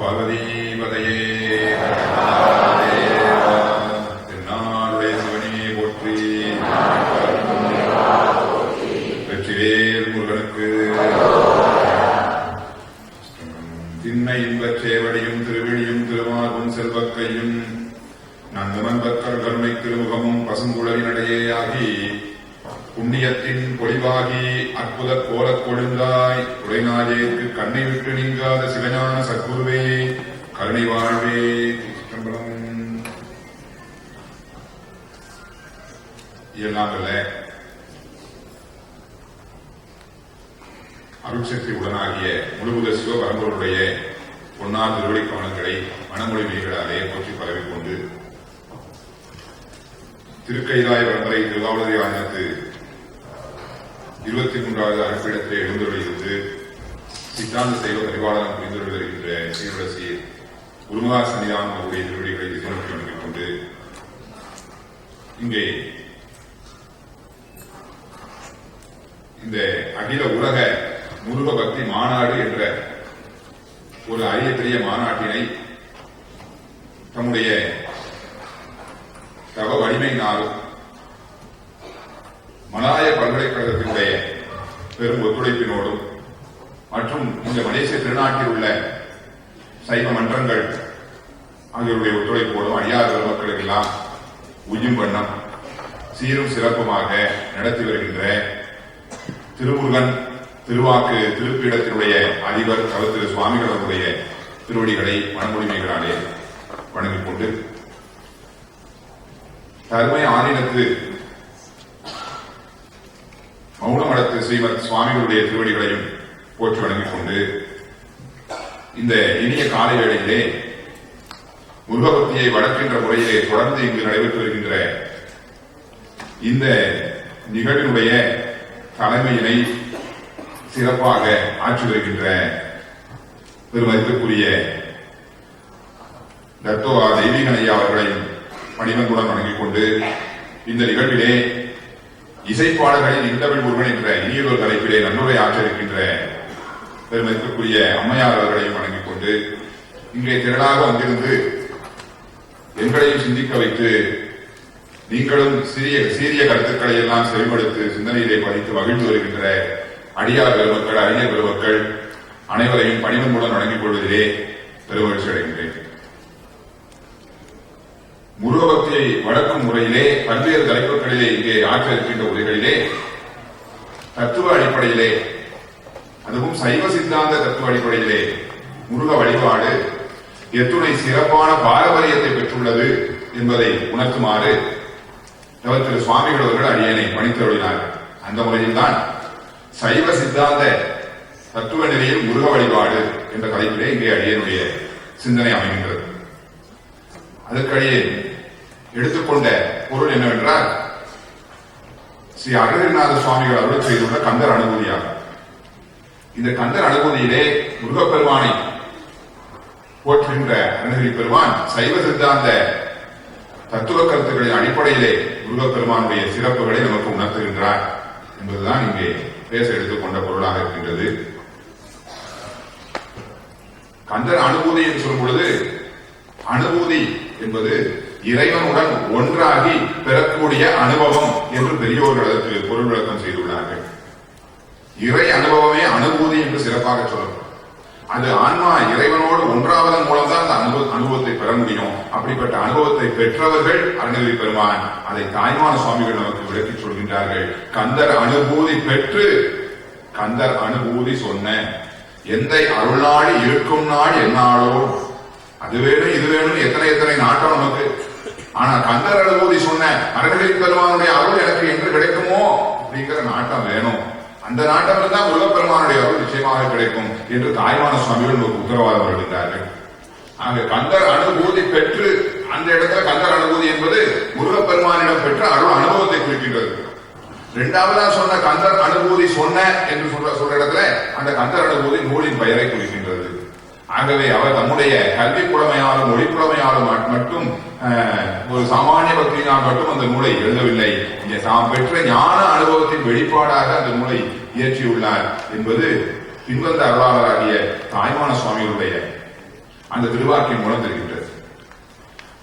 பார்வதீபதையே தென்னாடுடைய சிவனே போற்றி. வெற்றிவேல் முருகனுக்கு. திண்ணை இன்பச் சேவடியும் திருவிழியும் திருமார்பும் செல்வக்கையும் நந்தமன்பற்கர் கருணை திருமுகமும் பசுங்குழலினடையே ஆகி புண்ணியத்தின் பொலிவாகி அற்புத கோலக் கொழுந்தாய் உடைநாயேற்கு கண்ணை விட்டு நீங்காத சிவஞான சத்குருவே கருணை வாழ்வே. இயலாமல்ல அருட்சக்தி உடனாகிய முழுமுத சிவபரம்பருடைய பொன்னார் திருவடி கவனங்களை மனமொழி மெய்களாலே போற்றி பரவிக்கொண்டு திருக்கைலாய பரம்பரை திருவாவூர் ஆயிரத்து 23வது அரசிடத்திலே எழுந்தொழிலிருந்து சித்தாந்த சைவ பரிபாலனம் புரிந்துள்ள வருகின்ற சீர்வரசி குருமகா சன்னிதானம் அவருடைய திருவடிகளை திசைநோக்கி வணங்கிக் கொண்டு இங்கே இந்த அகில உலக முருக பக்தி மாநாடு என்ற ஒரு அரிய பெரிய மாநாட்டினை தம்முடைய தவ வலிமையினாலும் மலாய பல்கலைக்கழகத்தினுடைய பெரும் ஒத்துழைப்பினோடும் மற்றும் இந்த மலேசிய திருநாட்டில் உள்ள சைவ மன்றங்கள் ஆகியோருடைய ஒத்துழைப்போடும் அடியார் பெருமக்களுக்கெல்லாம் உய்யும் வண்ணம் சீரும் சிறப்புமாக நடத்தி வருகின்ற திருமுருகன் திருவாக்கு திருப்பீடத்தினுடைய அதிபர் திரு சுவாமிகள் அவருடைய திருவடிகளை மனமொழிமைகளாலே வணங்கிக் கொண்டு தருமை ஆதீனத்து மௌனமடத்து ஸ்ரீமத் சுவாமிகளுடைய திருவடிகளையும் போற்றி வணங்கிக் கொண்டு இந்த இனிய காலை வேளையிலே முருகபக்தியை வளர்க்கின்ற முறையிலே தொடர்ந்து இங்கு நடைபெற்று வருகின்ற இந்த நிகழ்வினுடைய தலைமையினை சிறப்பாக ஆற்றி வருகின்ற பெருமதிப்புக்குரிய தத்தோவா தெய்வீகனையா அவர்களையும் பணிவன்புடன் வணங்கிக் கொண்டு இந்த நிகழ்விலே இசைப்பாடல்களின் இந்தமிழ் முருகன் என்ற இனியதொரு தலைப்பிலே நன்னுரை ஆற்றிருக்கின்ற பெருமதிப்புக்குரிய அம்மையார் அவர்களையும் வணங்கிக் கொண்டு இங்கே திரளாக வந்திருந்து எங்களையும் சிந்திக்க வைத்து நீங்களும் சீரிய கருத்துக்களை எல்லாம் செவிமடுத்து சிந்தனையிலே பதித்து மகிழ்ந்து வருகின்ற அடியார் பெருமக்கள் அறிஞர் பெருமக்கள் அனைவரையும் பணிவன்புடன் வணங்கிக் கொள்வதிலே பெருமகிழ்ச்சி அடைகின்றேன். முருகபக்தியை வளர்க்கும் முறையிலே பல்வேறு தலைப்புகளிலே இங்கே ஆற்ற இருக்கின்ற உரைகளிலே தத்துவ அடிப்படையிலே அதுவும் சைவ சித்தாந்த தத்துவ அடிப்படையிலே முருக வழிபாடு எத்துணை சிறப்பான பாரம்பரியத்தை பெற்றுள்ளது என்பதை உணர்த்துமாறு திரு சுவாமிகள் அவர்கள் அடியனை பணித்தருளினார். அந்த முறையில்தான் சைவ சித்தாந்த தத்துவ நிலையில் முருக வழிபாடு என்ற தலைப்பிலே இங்கே அடியனுடைய சிந்தனை அமைகின்றது. அதற்கடியே எடுத்துக்கொண்ட பொருள் என்னவென்றால் ஸ்ரீ அருணகிரிநாத சுவாமிகள் அருள் செய்துள்ள கந்தர் அனுபூதியாகும். இந்த கந்தர் அனுபூதியிலே முருகப்பெருமானை போற்றுகின்ற அருணகிரி பெருமான் சைவ சித்தாந்த தத்துவ கருத்துக்களின் அடிப்படையிலே முருகப்பெருமானுடைய சிறப்புகளை நமக்கு உணர்த்துகின்றார் என்பதுதான் இங்கே பேச எடுத்துக்கொண்ட பொருளாக இருக்கின்றது. கந்தர் அனுபூதி என்று சொல்லும் பொழுது அனுபூதி என்பது இறைவனுடன் ஒன்றாகி பெறக்கூடிய அனுபவம் என்று பெரியோர்கள் அதற்கு பொருள் விளக்கம் செய்துள்ளார்கள். இறை அனுபவமே அனுபூதி என்று சிறப்பாக சொல்லணும். அது ஆன்மா இறைவனோடு ஒன்றாவதன் மூலம்தான் அந்த அனுபவத்தை பெற முடியும். அப்படிப்பட்ட அனுபவத்தை பெற்றவர்கள் அருணகிரி பெருமான். அதை தாய்மான சுவாமிகள் நமக்கு விளக்கி சொல்கின்றார்கள். கந்தர் அனுபூதி பெற்று கந்தர் அனுபூதி சொன்ன எந்தை அருள்நாடி இருக்கும் நாள் என்னாலோ அது வேணும் இது வேணும் எத்தனை எத்தனை நாட்டம் நமக்கு. ஆனா கந்தர் அனுபூதி சொன்ன அருணகிரி பெருமானுடைய அருள் எனக்கு என்று கிடைக்குமோ அப்படிங்கிற நாட்டம் வேணும். அந்த நாட்டம் இருந்தால் முருகப்பெருமானுடைய அருள் நிச்சயமாக கிடைக்கும் என்று தாய்மான சுவாமிகள் நமக்கு உத்தரவாதம் வருகின்றார்கள். ஆக கந்தர் அனுபூதி பெற்று அந்த இடத்துல கந்தர் அனுபூதி என்பது முருகப்பெருமானிடம் பெற்ற அருள் அனுபவத்தை குறிக்கின்றது. இரண்டாவதா சொன்ன கந்தர் அனுபூதி சொன்ன என்று சொல்ற இடத்துல அந்த கந்தர் அனுபூதி நூலின் பெயரை குறிக்கின்றது. ஆகவே அவர் தம்முடைய கல்வி புலமையாலும் மொழி புலமையாலும் மட்டும் ஒரு சாமானிய பக்தியினால் மட்டும் அந்த நூலை எழுதவில்லை. இங்கே தாம் பெற்ற ஞான அனுபவத்தின் வெளிப்பாடாக அந்த நூலை இயற்றியுள்ளார் என்பது பின்வந்த அருளாளராகிய தாய்மான சுவாமிகளுடைய அந்த திருவாக்கின் மூலம் தெரிகின்றது.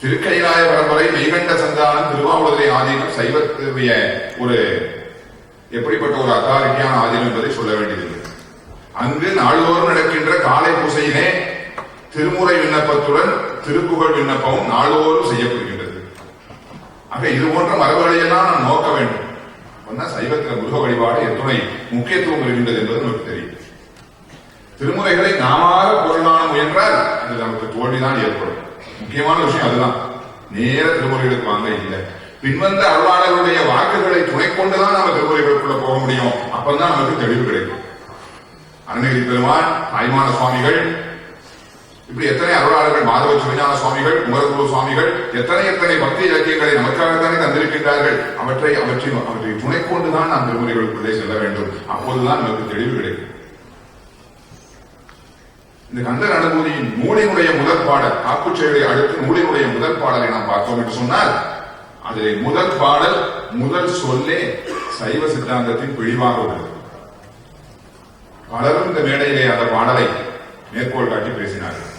திருக்கைலாய பரம்பரை மெய்கண்ட சந்தானம் திருவாவூரை ஆதீனம் சைவத்துடைய ஒரு எப்படிப்பட்ட ஒரு அத்தாரிட்டியான ஆதீனம் என்பதை சொல்ல வேண்டியதில்லை. அங்கு நாள்தோறும் நடக்கின்ற காலை பூசையிலே திருமுறை விண்ணப்பத்துடன் திருப்புகழ் விண்ணப்பமும் நாள்தோறும் செய்யப்படுகின்றது. ஆக இது போன்ற மரபுகளையெல்லாம் நாம் நோக்க வேண்டும். சைவத்தில முருக வழிபாடு எத்துணை முக்கியத்துவம் இருக்கின்றது என்பது நமக்கு தெரியும். திருமுறைகளை நாமாக பொருளான முயன்றால் அது நமக்கு தோல்விதான் ஏற்படும். முக்கியமான விஷயம் அதுதான். நேர திருமுறைகளுக்கு வாங்க இல்லை. பின்வந்த அருளாளர்களுடைய வாக்குகளை துணை கொண்டுதான் நம்ம திருமுறைகளுக்குள்ள போக முடியும். அப்பதான் நமக்கு தெளிவு கிடைக்கும். அருணகிரி பெருமான், தாய்மான சுவாமிகள், இப்படி எத்தனை அருளாளர்கள், மாதவ சிவஞான சுவாமிகள், குமரகுரு சுவாமிகள் எத்தனை பக்தி இலக்கியங்களை நமக்காகத்தானே தந்திருக்கின்றார்கள். அவற்றை துணை கொண்டுதான் நாம் திருமுறைகளுக்குள்ளே செல்ல வேண்டும். அப்போதுதான் நமக்கு தெளிவு கிடைக்கும். இந்த கந்தர் அனுபூதியின் நூலினுடைய முதல் பாடல், காப்புச்செயலை அடுத்து நூலினுடைய முதல் பாடலை நாம் பார்த்தோம் என்று சொன்னால், அதில் முதல் பாடல் முதல் சொல்லே சைவ சித்தாந்தத்தின் பிழிவாக உள்ளது. பலரும் இந்த மேடையிலே அந்த பாடலை மேற்கோள் காட்டி பேசினார்கள்.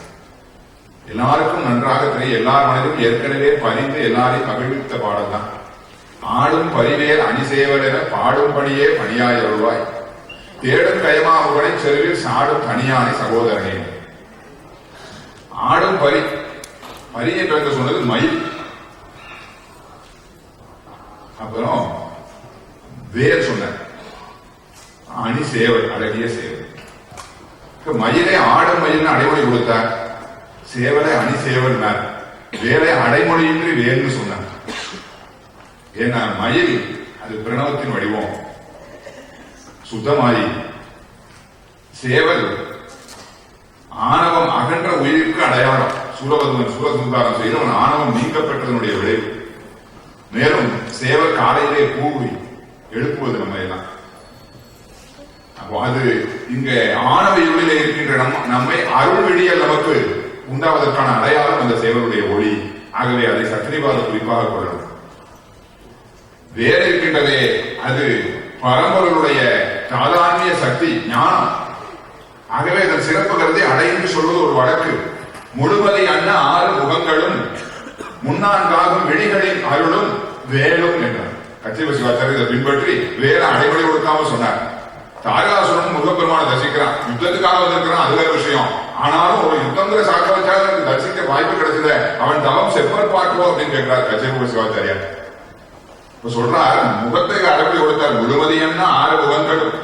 எல்லாருக்கும் நன்றாக தெரியும், எல்லார் மனதிலும் ஏற்கனவே பறிந்து எல்லாரையும் மகிழ்வித்த பாடல் தான். ஆடும் பரிவேல் அணிசேவலென பாடும் பணியே பணியாய் அருள்வாய், தேடும் கயமாமுகனை செருவில் சாடும் தனியானை சகோதரனே. ஆடும் பரி என்று சொன்னது மயில். அப்புறம் வேல் சொன்ன அணி சேவல், அழகிய சேவல். மயிலை ஆடும் மயில் அடைமொழி கொடுத்தார், சேவலை அணி சேவல், வேலை அடைமொழியின்றி வேல்னு சொன்னார். ஏன்னா மயில் அது பிரணவத்தின் வடிவம், சுத்தமாயி. சேவல் ஆணவம் அகன்ற உயிருக்கு அடையாளம். சூரசம்ஹாரம் செய்தவன் ஆணவம் நீங்க பெற்றதனுடைய விளைவு. மேலும் சேவல் காலையிலே கூவி எழுப்புவது நம்ம எல்லாம். அப்போ அது இங்க ஆணவ இருளிலே இருக்கின்ற நம்மை அருள் விடியல் நமக்கு உண்டாவதற்கான அடையாளம் அந்த சேவலுடைய ஒளி. ஆகவே அதை சத்திரிவாத குறிப்பாக கொள்ளணும். வேறு இருக்கின்றதே அது பரம்பொருளுடைய சாதாரண சக்தி, ஞானம். ஆகவே அதன் சிறப்பு கருதி அடைந்து சொல்வது ஒரு வழக்கு. முழுவதை அண்ண 6 முகங்களும் முன்னான்காகும் விழிகளின் அருளும் வேலும் என்றார். கச்சிப சிவாச்சாரியர் இதை பின்பற்றி வேற அடைமொழி கொடுக்காம சொன்னார். தாரகாசுரன் முருகப்பெருமான தரிசிக்கிறான், யுத்தத்துக்காக வந்திருக்கிறான், அது வேற விஷயம். ஆனாலும் ஒரு யுத்தங்கிற சாக்க வச்சாக தரிசிக்க வாய்ப்பு கிடைச்சத அவன் தவம் செப்பர் பார்க்குவோம் அப்படின்னு கேட்கிறார் கச்சிப சிவாச்சாரியார். சொல்றார், முகத்தை அடைமொழி கொடுத்தார். முழுவதையன்னா 6 முகங்களும்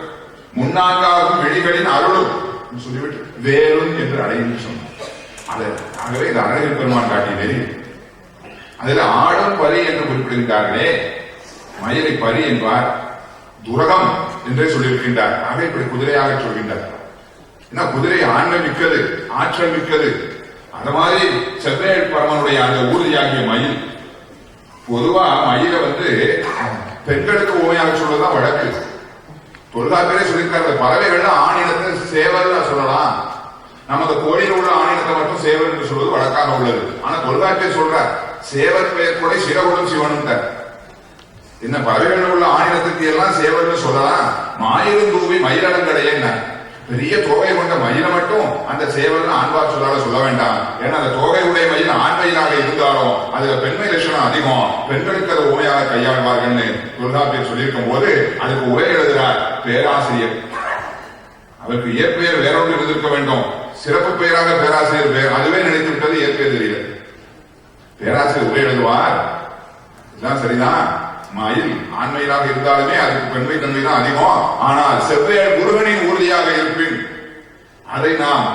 முன்னான்காகும் விழிகளின் அருளும் சொல்லிவிட்டு வேலும் என்று அடைந்து சொன்னார். ஆகவே இந்த அழகிரி பெருமான் காட்டிய நெறி. அதில் ஆடும் பரி என்று குறிப்பிடுகின்றார்களே, மயிலை பரி என்பார், துரகம் என்றே சொல்லியிருக்கின்றார். ஆக இப்படி குதிரையாக சொல்கின்றார். ஏன்னா குதிரை ஆண்மை மிக்கது, ஆற்றல் மிக்கது. அந்த மாதிரி செவ்வேல் பரமனுடைய அந்த ஊர்தியாகிய மயில். பொதுவா மயிலை பெண்களுக்கு உண்மையாக சொல்வதுதான் வழக்கு. தொல்காப்பியரே சொல்லியிருக்காரு, பறவைகள்ல ஆணினத்தை சேவல் சொல்லலாம். நமது கோயிலில் உள்ள ஆணினத்தை மட்டும் சேவல் என்று சொல்வது வழக்காக உள்ளது. ஆனா தொல்காப்பியர் சொல்றார், சேவல் பெயர் கூட சிறகுடன் சிவனும். என்ன பறவைகள் உள்ள ஆணினத்துக்கு எல்லாம் சேவல் சொல்லலாம். மாயிலும் தூவி மயிலடங்கடைய பெரிய தொகை கொண்ட மயில மட்டும் அந்த சேவல் ஆண்பார் சொல்லால சொல்ல வேண்டாம். ஏன்னா அந்த தொகை உடைய மயில் ஆண்மையிலாக இருந்தாலும் அதுல பெண்மை லட்சணம் அதிகம், பெண்களுக்கு அதை உண்மையாக கையாள்வார்கள் தொல்காப்பியர் சொல்லியிருக்கும் போது அதுக்கு உரை எழுதுகிறார் பேராசிரியர். அவருக்கு இயற்பெயர் வேறொன்று இருந்திருக்க வேண்டும், சிறப்பு பெயராக பேராசிரியர் பெயர், அதுவே நினைத்து விட்டது, இயற்பெயர் தெரியல. பேராசிரியர் உரை எழுதுவார், இதுதான் சரிதான், மயில் ஆண்மையிலாக இருந்தாலுமே அதுக்கு பெண்மை தன்மை தான் அதிகம். ஆனால் செவ்வேல் முருகனின் உறுதியாக இருப்பின் அதை நாம்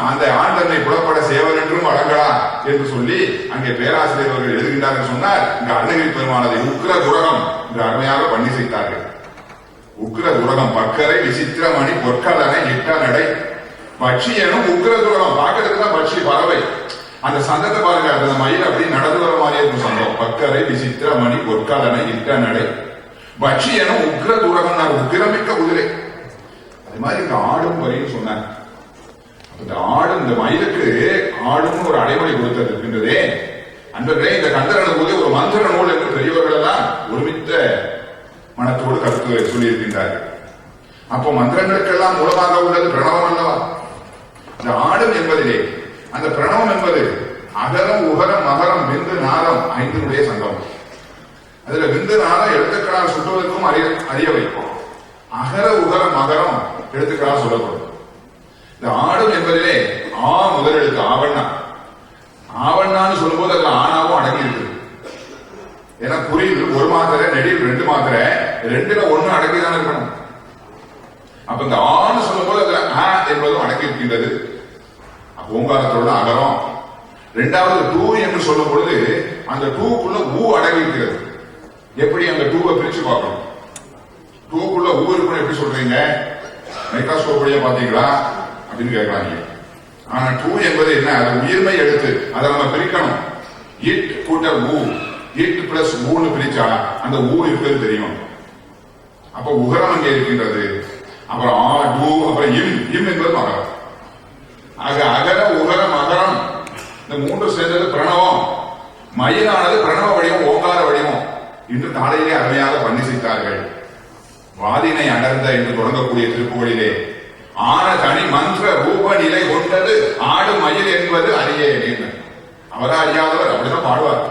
அந்த ஆண் தன்னை புலப்பட சேவல் என்றும் வழங்கலாம் என்று சொல்லி அங்கே பேராசிரியர் அவர்கள் எழுதுகின்றார்கள். சொன்னார், இங்க அருணகிரி பெருமானதை உக்கிர துரகம் என்று அருமையாக பண்ணி செய்தார்கள். உக்கிர துரகம் பக்கரை விசித்திரமணி பொற்கலனை இட்ட நடை பட்சி எனும் உக்கிர துரகம். பார்க்கறதுக்கு தான் பட்சி பறவை. அந்த சந்தத்தை பாருங்க, அந்த மயில் அப்படி நடந்து வர மாதிரியே இருக்கும் சந்தம். பக்கரை விசித்திரமணி பொற்கலனை இட்ட நடை பட்சி எனும் உக்கிர துரகம், உக்கிரமிக்க குதிரை. அது மாதிரி இந்த ஆடும் வரின்னு சொன்னாங்க. இந்த ஆடும், இந்த மயிலுக்கு ஆடும் ஒரு அடைமொழி கொடுத்தது இருக்கின்றதே. அன்றே இந்த கந்தரன போது ஒரு மந்திர நூல் என்று பெரியவர்கள் எல்லாம் ஒருமித்த மனத்தோடு கருத்து சொல்லி இருக்கின்றார்கள். அப்போ மந்திரங்களுக்கெல்லாம் மூலமாக உள்ளது பிரணவம் அல்லவா? இந்த ஆடும் என்பதிலே அந்த பிரணவம் என்பது அகரம் உகரம் மகரம் விந்து நாதம் ஐந்தினுடைய சங்கம். அதுல விந்து நாதம் எழுத்துக்களால் சுட்டுவதற்கும் அறிய வைக்கும். அகர உகர மகரம் எழுத்துக்களால் சொல்லப்படும். இந்த ஆடும் என்பதிலே ஆ முதல் எழுத்து ஆவண்ணா. ஆவண்ணான்னு சொல்லும்போது அதுல ஆனாவும் அடங்கி இருக்குது. ஏன்னா குறியில் ஒரு மாத்திரை, நெடில் 2 மாத்திரை, 2ல 1 அடங்கிதான் இருக்கணும். அப்ப இந்த ஆன்னு சொல்லும்போது அதுல ஆ என்பதும் அடங்கி இருக்கின்றது. ஓங்காரத்தோட அகரம். 2வது டூ என்று சொல்லும் பொழுது அந்த டூக்குள்ள ஊ அடங்கி இருக்கிறது. எப்படி அந்த டூவை பிரிச்சு பார்க்கணும்? டூக்குள்ள ஊ இருக்குன்னு எப்படி சொல்றீங்க? மைக்ரோஸ்கோப் வழியா பாத்தீங்களா அப்படின்னு கேட்கறாங்க. ஆனா டூ என்பது என்ன? அது உயிர்மை எழுத்து. அதை நம்ம பிரிக்கணும். இட் கூட்டல் ஊ, இட் பிளஸ் ஊன்னு பிரிச்சா அந்த ஊ இருக்கிறது தெரியும். அப்ப உகரம் அங்கே இருக்கின்றது. அப்புறம் ஆ டூ, அப்புறம் இம், இம் என்பது மகரம். ஆக அகர உகர மகரம் இந்த 3 சேர்ந்தது பிரணவம். மயிலானது பிரணவ வடிவம், ஓங்கார வடிவம். இன்று காலையிலே அருமையாக பண்ணிசித்தார்கள். வாதினை அடர்ந்த என்று தொடங்கக்கூடிய திருப்புகளிலே ஆன தனி மந்திர ரூப நிலை கொண்டது ஆடு மயில் என்பது அறியேன். அவரா அறியாதவர் அப்படிதான் பாடுவார்.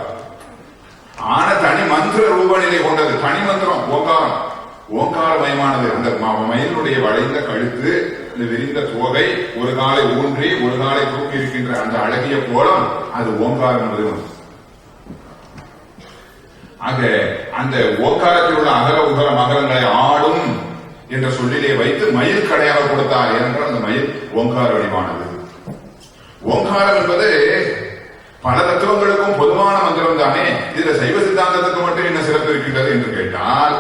ஆன தனி மந்திர ரூப நிலை கொண்டது, தனி மந்திரம் ஓங்காரம், ஓங்காரமயமானது. அந்த மயிலுடைய வளைந்த கழுத்து, இந்த விரிந்த தோகை, ஒரு காலை ஊன்றி ஒரு காலை தூக்கி இருக்கின்ற அந்த அழகிய கோலம், அது ஓங்காரம் என்பது. ஆக அந்த ஓங்காரத்தில் உள்ள அகர உகர மகரங்களை ஆடும் என்ற சொல்லிலே வைத்து மயில் கடையாக கொடுத்தார். ஏனென்றால் அந்த மயில் ஓங்கார வடிவானது. ஓங்காரம் என்பது பல தத்துவங்களுக்கும் பொதுவான மந்திரம் தானே. இதுல சைவ சித்தாந்தத்துக்கு மட்டும் என்ன சிறப்பு இருக்கின்றது என்று கேட்டால்,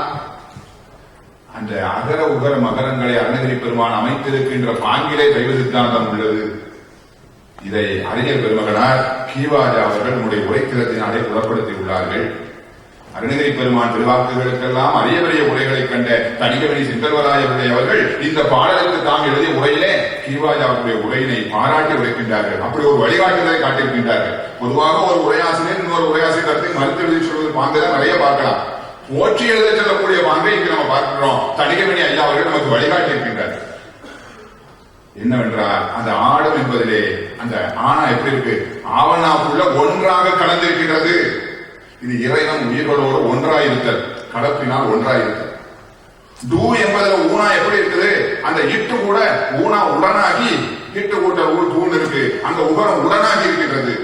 அந்த அகர உகர மகரங்களை அருணகிரி பெருமான் அமைத்திருக்கின்ற பாங்கிலே சைவ சித்தாந்தம் உள்ளது. இதை அறிஞர் பெருமகனார் கீவாஜா அவர்கள் நம்முடைய உரைத்திரத்தினாலே புலப்படுத்தி உள்ளார்கள். அருணகிரி பெருமான் திருவாக்குகளுக்கெல்லாம் அரிய பெரிய உரைகளை கண்ட தனிகவனி சிங்கர்வராய அவர்கள் இந்த பாடலுக்கு தாம் எழுதிய உரையிலே கீவாஜாவுடைய உரையினை பாராட்டி உரைக்கின்றார்கள். அப்படி ஒரு வழிகாட்டுதலை காட்டியிருக்கின்றார்கள். பொதுவாக ஒரு உரையாசிரியர் இன்னொரு உரையாசிரியர் கருத்தை மறுத்து எழுதி சொல்வது பாங்குதான் நிறைய பார்க்கலாம். போற்றி எழுத செல்லக்கூடிய பாங்கை இங்கு நம்ம பார்க்கிறோம். தனிகவனி ஐயா அவர்கள் நமக்கு வழிகாட்டி இருக்கின்றார்கள். என்னவென்றால் அந்த ஆடும் என்பதிலே அந்த ஆனா எப்படி இருக்கு? ஆவணாக்குள்ள ஒன்றாக கலந்திருக்கின்றது. இது இறைவன் உயிர்களோடு ஒன்றாயிருத்தல், கலப்பினால் ஒன்றாயிருத்தல். டூ என்பதில் ஊனா எப்படி இருக்குது? அந்த இட்டு கூட ஊனா உடனாகி, இட்டு கூட்ட ஊர் தூண் இருக்கு, அந்த உகரம் உடனாகி இருக்கின்றது.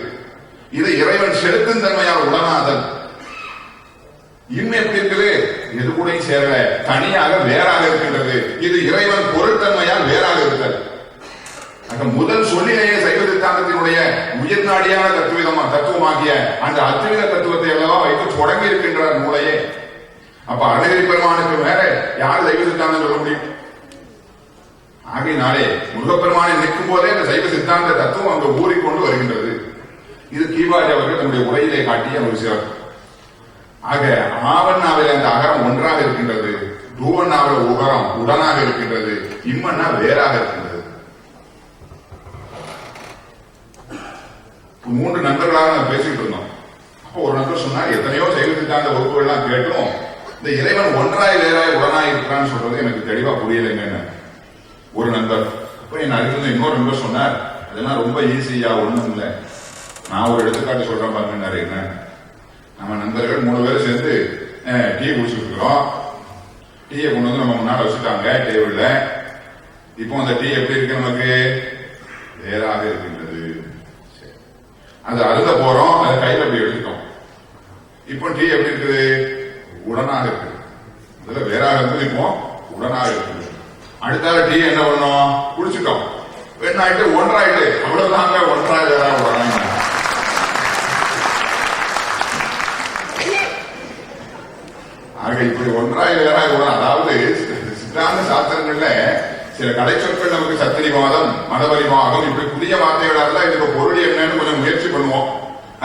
இது இறைவன் செலுத்தும் தன்மையால் உடனாதல். இம் எப்படி இருக்குது? எது கூட சேரல, தனியாக வேறாக இருக்கின்றது. இது இறைவன் பொருட்தன்மையால் வேறாக இருத்தல். முதல் சொல்லிலேயே சைவ சித்தாந்தத்தினுடைய உயிர் நாடியான தத்துவமாகிய அந்த அத்வைத தத்துவத்தை எல்லாம் வைத்து தொடங்கி இருக்கின்ற நூலையே. அப்ப அருணகிரி பெருமானுக்கு மேல யார் சைவ சித்தாந்தம் சொல்ல முடியும்? ஆகையினாலே முருகப்பெருமானை நிற்கும் போதே அந்த சைவ சித்தாந்த தத்துவம் அங்கு ஊறிக்கொண்டு வருகின்றது. இது கீவாஜி அவர்கள் தன்னுடைய உரையிலே காட்டிய ஒரு சிறப்பு. ஆக ஆவண்ணாவில் அந்த அகரம் ஒன்றாக இருக்கின்றது, டூவண்ணாவில் உகரம் உடனாக இருக்கின்றது, இம்மண்ணா வேறாக இருக்கின்றது. 3 நண்பர்களாக நான் பேசிட்டு இருந்தோம். அப்போ ஒரு நண்பர் சொன்னார், எத்தனையோ சைவ சித்தாந்த வகுப்புகள்லாம் கேட்டும் இந்த இறைவன் ஒன்றாய் வேறாய் உடனாய் இருக்கிறான்னு சொல்றது எனக்கு தெளிவா புரியலைங்க. ஒரு நண்பர். அப்போ என் அருகில் இன்னொரு நண்பர் சொன்னார், அதெல்லாம் ரொம்ப ஈஸியா, ஒண்ணும் இல்லை. நான் ஒரு எடுத்துக்காட்டு சொல்றேன் பாருங்க. என்ன, நம்ம நண்பர்கள் 3 பேரும் சேர்ந்து டீ குடிச்சுட்டு இருக்கிறோம். டீயை கொண்டு வந்து நம்ம முன்னாடி வச்சுட்டாங்க டேபிள்ல. இப்போ அந்த டீ எப்படி இருக்கு? நமக்கு வேறாக இருக்கின்றது. அது அருந்த போறோம், அதை கையில அப்படி எடுத்துட்டோம். இப்போ டீ எப்படி இருக்குது? உடனாக இருக்குது. அதுல வேறாக இருந்து இப்போ உடனாக இருக்குது. அடுத்தால டீ என்ன பண்ணோம்? குடிச்சுட்டோம். என்ன ஆயிட்டு? ஒன்றாயிட்டு. அவ்வளவுதாங்க, ஒன்றாய் வேறாக உடனாங்க. ஆக இப்படி ஒன்றாய் வேறாக உடனே, அதாவது சித்தாந்த சாஸ்திரங்கள்ல சில கடை சொற்கள் நமக்கு சத்திரிவாதம், மதபரிவாகம், இப்படி புதிய வார்த்தைகளா இருந்தா இதுக்கு பொருள் என்னன்னு கொஞ்சம் முயற்சி பண்ணுவோம்.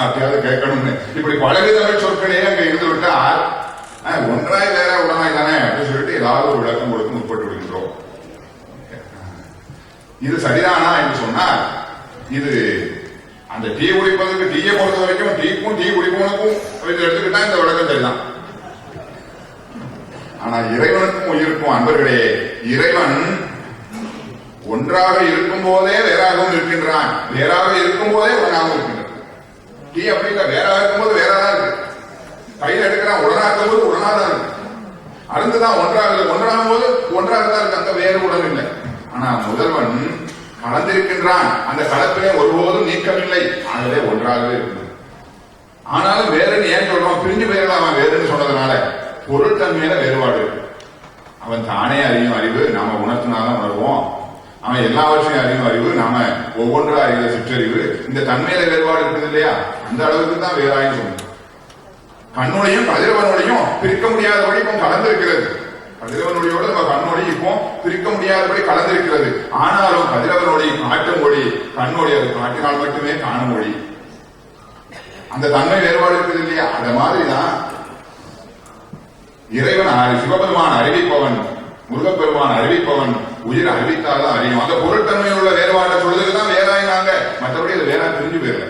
அப்படியாவது கேட்கணும்னு இப்படி பழகு தமிழ் சொற்களே அங்க இருந்து விட்டால் ஒன்றாய் வேற உடனாய் தானே அப்படின்னு சொல்லிட்டு ஏதாவது ஒரு விளக்கம் கொடுத்து முற்பட்டு விடுகின்றோம். இது சரிதானா என்று சொன்னால், இது அந்த டீ குடிப்பதற்கு, டீயை பொறுத்த வரைக்கும் டீக்கும் டீ குடிப்பவனுக்கும் எடுத்துக்கிட்டா இந்த விளக்கம் சரிதான். ஆனா இறைவனுக்கும் உயிருக்கும் அன்பர்களே, இறைவன் ஒன்றாக இருக்கும் போதே வேறாகவும் இருக்கின்றான், வேறாக இருக்கும் போதே ஒன்றாகவும் இருக்கின்றான். டீ அப்படி இல்ல, வேறாக இருக்கும்போது வேறாதான் இருக்கு. கையில் எடுக்கிறான், உடனாக்கும் போது உடனாதான் இருக்கு. அருந்துதான் ஒன்றாகும் போது ஒன்றாகத்தான் இருக்கு, அங்க வேறு உடல் இல்லை. ஆனா முதல்வன் கலந்திருக்கின்றான், அந்த கலப்பிலே ஒருபோதும் நீக்கமில்லை, ஆகவே ஒன்றாகவே இருக்கு. ஆனாலும் வேறுன்னு ஏன் சொல்றோம்? பிரிஞ்சு போயிடலாம். அவன் வேறுன்னு சொன்னதுனால பொருள் தன்மையில வேறுபாடு இருக்கு. அவன் தானே அறியும் அறிவு, நாம உணர்த்தினாதான் உணர்வோம். அவன் எல்லாவற்றையும் அறியும் அறிவு, நாம ஒவ்வொன்றா அறிகிற சிற்றறிவு. இந்த தன்மையில வேறுபாடு இருக்குது இல்லையா, அந்த அளவுக்கு தான் வேறாயும் சொல்லணும். கண்ணொழியும் கதிரவனொழியும் பிரிக்க முடியாதபடி இப்போ கலந்திருக்கிறது. கதிரவனொழியோட நம்ம கண்ணொழி இப்போ பிரிக்க முடியாதபடி கலந்திருக்கிறது. ஆனாலும் கதிரவனொழி காட்டும் ஒளி, கண்ணொழி அது காட்டினால் மட்டுமே காணும் ஒளி. அந்த தன்மை வேறுபாடு இருக்குது இல்லையா, அந்த மாதிரிதான் இறைவன் சிவபெருமான் அறிவிப்பவன், முருகப்பெருமான் அறிவிப்பவன், உயிர் அறிவித்தால்தான் அறியும். அந்த பொருட்தன்மையில் உள்ள வேறுபாட்டை சொல்றதுக்குதான் வேறாயினாங்க, மற்றபடி அது வேறா பிரிஞ்சு போயிடல.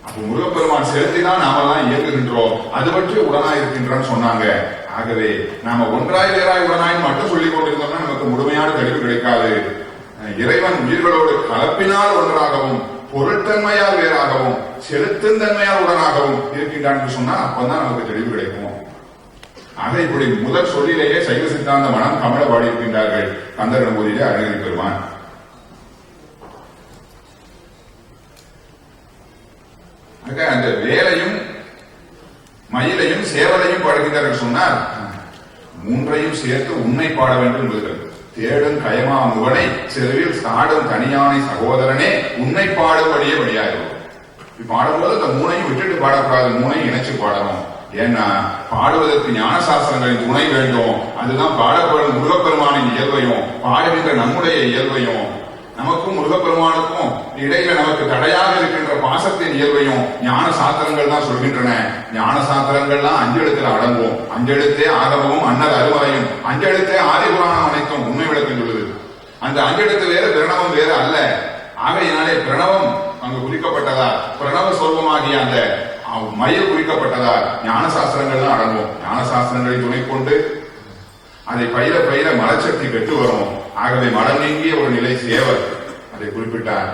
அப்ப முருகப்பெருமான் செலுத்திதான் நாமெல்லாம் இயங்குகின்றோம், அது பற்றி உடனாய் இருக்கின்றான்னு சொன்னாங்க. ஆகவே நாம ஒன்றாய் வேறாய் உடனாய் மட்டும் சொல்லிக் கொண்டிருந்தோம்னா நமக்கு முழுமையான தெளிவு கிடைக்காது. இறைவன் உயிர்களோடு கலப்பினால் ஒன்றாகவும் பொருட்தன்மையால் வேறாகவும் செலுத்தும் தன்மையால் உடனாகவும் இருக்கின்றான் சொன்னா அப்பதான் நமக்கு தெளிவு கிடைக்கும். ஆக இப்படி முதல் சொல்லிலேயே சைவ சித்தாந்த மனம் கமல பாடி இருக்கின்றார்கள் கந்தரன்பூரிலே அருணகிரி பெருமான். அந்த வேலையும் மயிலையும் சேவலையும் பாடுகின்றார்கள் சொன்னால் மூன்றையும் சேர்த்து உன்னை பாட வேண்டும் என்பது. தேடும் கயமா முகனை செருவில் சாடும் தனியானை சகோதரனே உன்னை பாடுபடியே வழியாயிரும். பாடும்போது அந்த மூணையும் விட்டுட்டு பாடக்கூடாது, மூணையும் இணைச்சு பாடணும். ஏன்னா பாடுவதற்கு ஞான சாஸ்திரங்களின் துணை வேண்டும். அதுதான் பாடப்படும் முருகப்பெருமானின் இயல்பையும் பாடுகின்ற நம்முடைய இயல்பையும், நமக்கும் முருகப்பெருமானுக்கும் இடையில நமக்கு தடையாக இருக்கின்ற பாசத்தின் இயல்பையும் ஞான சாஸ்திரங்கள் தான் சொல்கின்றன. ஞான சாஸ்திரங்கள்லாம் 5 எழுத்துல அடங்கும். 5 எழுத்தே ஆகமமும் அன்னது அருமறையும், 5 எழுத்தே ஆதி புராணம் அனைத்தும் உண்மை விளக்கம் சொல்லுது. அந்த 5 எழுத்து வேறு, பிரணவம் வேறு அல்ல. ஆகையினாலே பிரணவம் அங்கு குறிக்கப்பட்டதால், பிரணவ சொல்வமாகிய அந்த மயில் குறிக்கப்பட்டதால் ஞான சாஸ்திரங்கள் அடங்கும். ஞான சாஸ்திரங்களை துணை கொண்டு அதை பயிர பயிர மலச்சக்தி பெற்று வரும். ஆகவே மலம் நீங்கிய ஒரு நிலை சேவர் அதை குறிப்பிட்டார்.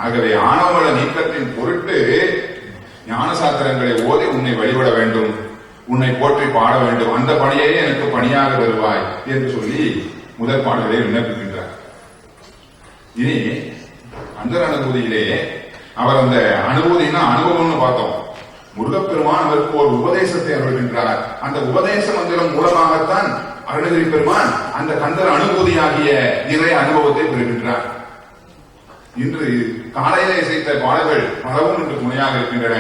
ஆகவே ஆணவமல நீக்கத்தின் பொருட்டு ஞான சாஸ்திரங்களை ஓதி உன்னை வழிபட வேண்டும், உன்னை போற்றி பாட வேண்டும், அந்த பணியே எனக்கு பணியாக வருவாய் என்று சொல்லி முதல் பாடலை விண்ணப்பிக்கின்றார். இனி அந்த அனுபூதியிலே அவர் அந்த அனுபூதினா அனுபவம்னு பார்த்தோம். முருகப்பெருமான் அவருக்கு ஒரு உபதேசத்தை அருள்கின்றார். அந்த உபதேச மந்திரம் மூலமாகத்தான் அருணகிரி பெருமான் அந்த கந்தர் அனுபூதியாகிய நிறை அனுபவத்தை பெறுகின்றார். இன்று காலையில இசைத்த பாடல்கள் பலவும் இன்று துணையாக இருக்கின்றன.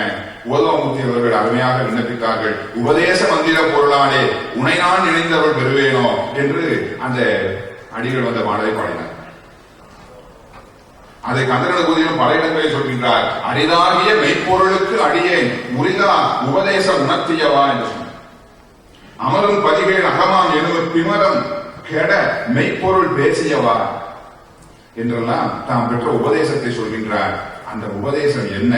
ஓதவமூர்த்தி அவர்கள் அருமையாக விண்ணப்பித்தார்கள். உபதேச மந்திர பொருளாலே உனை நான் நினைந்தவள் பெறுவேனோ என்று அந்த அடிகள் வந்த பாடலை பாடினார். அதை கந்தரனுபூதியிலும் பல இடங்களில் சொல்கின்றார். அரிதாகிய மெய்ப்பொருளுக்கு அடியேன் உரிதா உபதேசம் உணர்த்தியவா என்று சொன்னார். அமரும் பதிகள் அகமாம் எனும் பிமரம் கெட மெய்ப்பொருள் பேசியவா என்றெல்லாம் தாம் பெற்ற உபதேசத்தை சொல்கின்றார். அந்த உபதேசம் என்ன,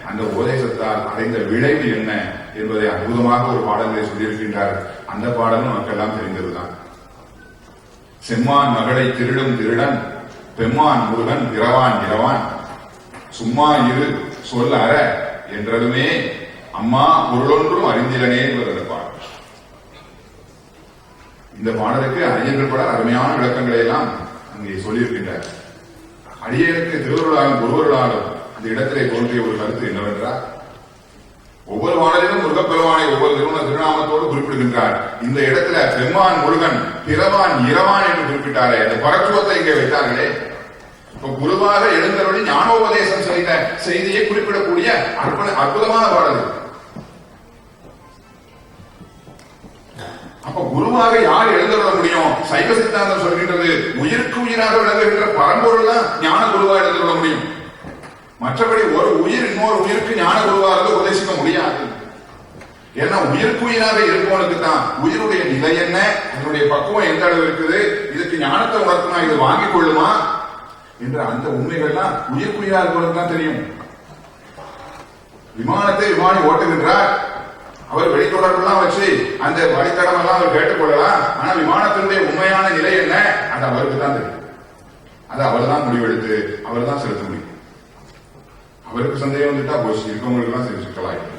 அந்த உபதேசத்தால் அடைந்த விளைவு என்ன என்பதை அற்புதமாக ஒரு பாடலை சொல்லியிருக்கின்றார். அந்த பாடலும் நமக்கெல்லாம் தெரிந்ததுதான். செம்மான் மகளை திருடும் திருடன், பெம்மான் முருகன் இரவான் இரவான், சும்மா இரு சொல் அற என்றதுமே அம்மா பொருளொன்றும் அறிந்திலனே என்பது பாடல். இந்த பாடலுக்கு அறிஞர்கள் பல அருமையான விளக்கங்களை எல்லாம் அங்கே சொல்லியிருக்கின்றார். அடியனுக்கு திருவருளாலும் ஒருவருளாலும் அந்த இடத்திலே தோன்றிய ஒரு கருத்து என்னவென்றால், ஒவ்வொரு பாடலிலும் முருகப்பெருமானை ஒவ்வொரு திருநாமத்தோடு குறிப்பிடுகின்றார். இந்த இடத்துல பெம்மான் முருகன் பிறவான் இரவான் என்று குறிப்பிட்டாரே, அந்த பரத்துவத்தை இங்கே வைத்தார்களே. இப்ப குருவாக எழுந்தருளி ஞானோபதேசம் செய்த செய்தியை குறிப்பிடக்கூடிய அற்புதமான பாடல். அப்ப குருவாக யார் எழுந்தருள முடியும்? சைவ சித்தாந்தம் சொல்கின்றது உயிருக்கு உயிராக விளங்குகின்ற பரம்பொருள் தான் ஞான குருவா எழுந்தருள முடியும். மற்றபடி ஒரு உயிர் இன்னொரு உயிருக்கு ஞான குருவாக உபதேசிக்க முடியாது. ஏன்னா உயிருக்கு உயிராக இருப்பவனுக்கு தான் உயிருடைய நிலை என்ன, அதனுடைய பக்குவம் எந்த அளவு இருக்குது, இதுக்கு ஞானத்தை உணர்த்தினா இது வாங்கிக் கொள்ளுமா என்ற அந்த உண்மைகள்லாம் உயிர்க்குயிரா இருப்பவனுக்கு தான் தெரியும். விமானத்தை விமானி ஓட்டுகின்றார், அவர் வெளித்தொடர்பெல்லாம் வச்சு அந்த வழித்தடம் எல்லாம் அவர் கேட்டுக்கொள்ளலாம். ஆனா விமானத்தினுடைய உண்மையான நிலை என்ன அது அவருக்கு தான் தெரியும். அது அவர் தான் முடிவெடுத்து அவர் தான் செலுத்த முடியும். அவருக்கு சந்தேகம் வந்துட்டா போச்சு, இருக்கவங்களுக்கு எல்லாம் சரி சிக்கலாயிடும்.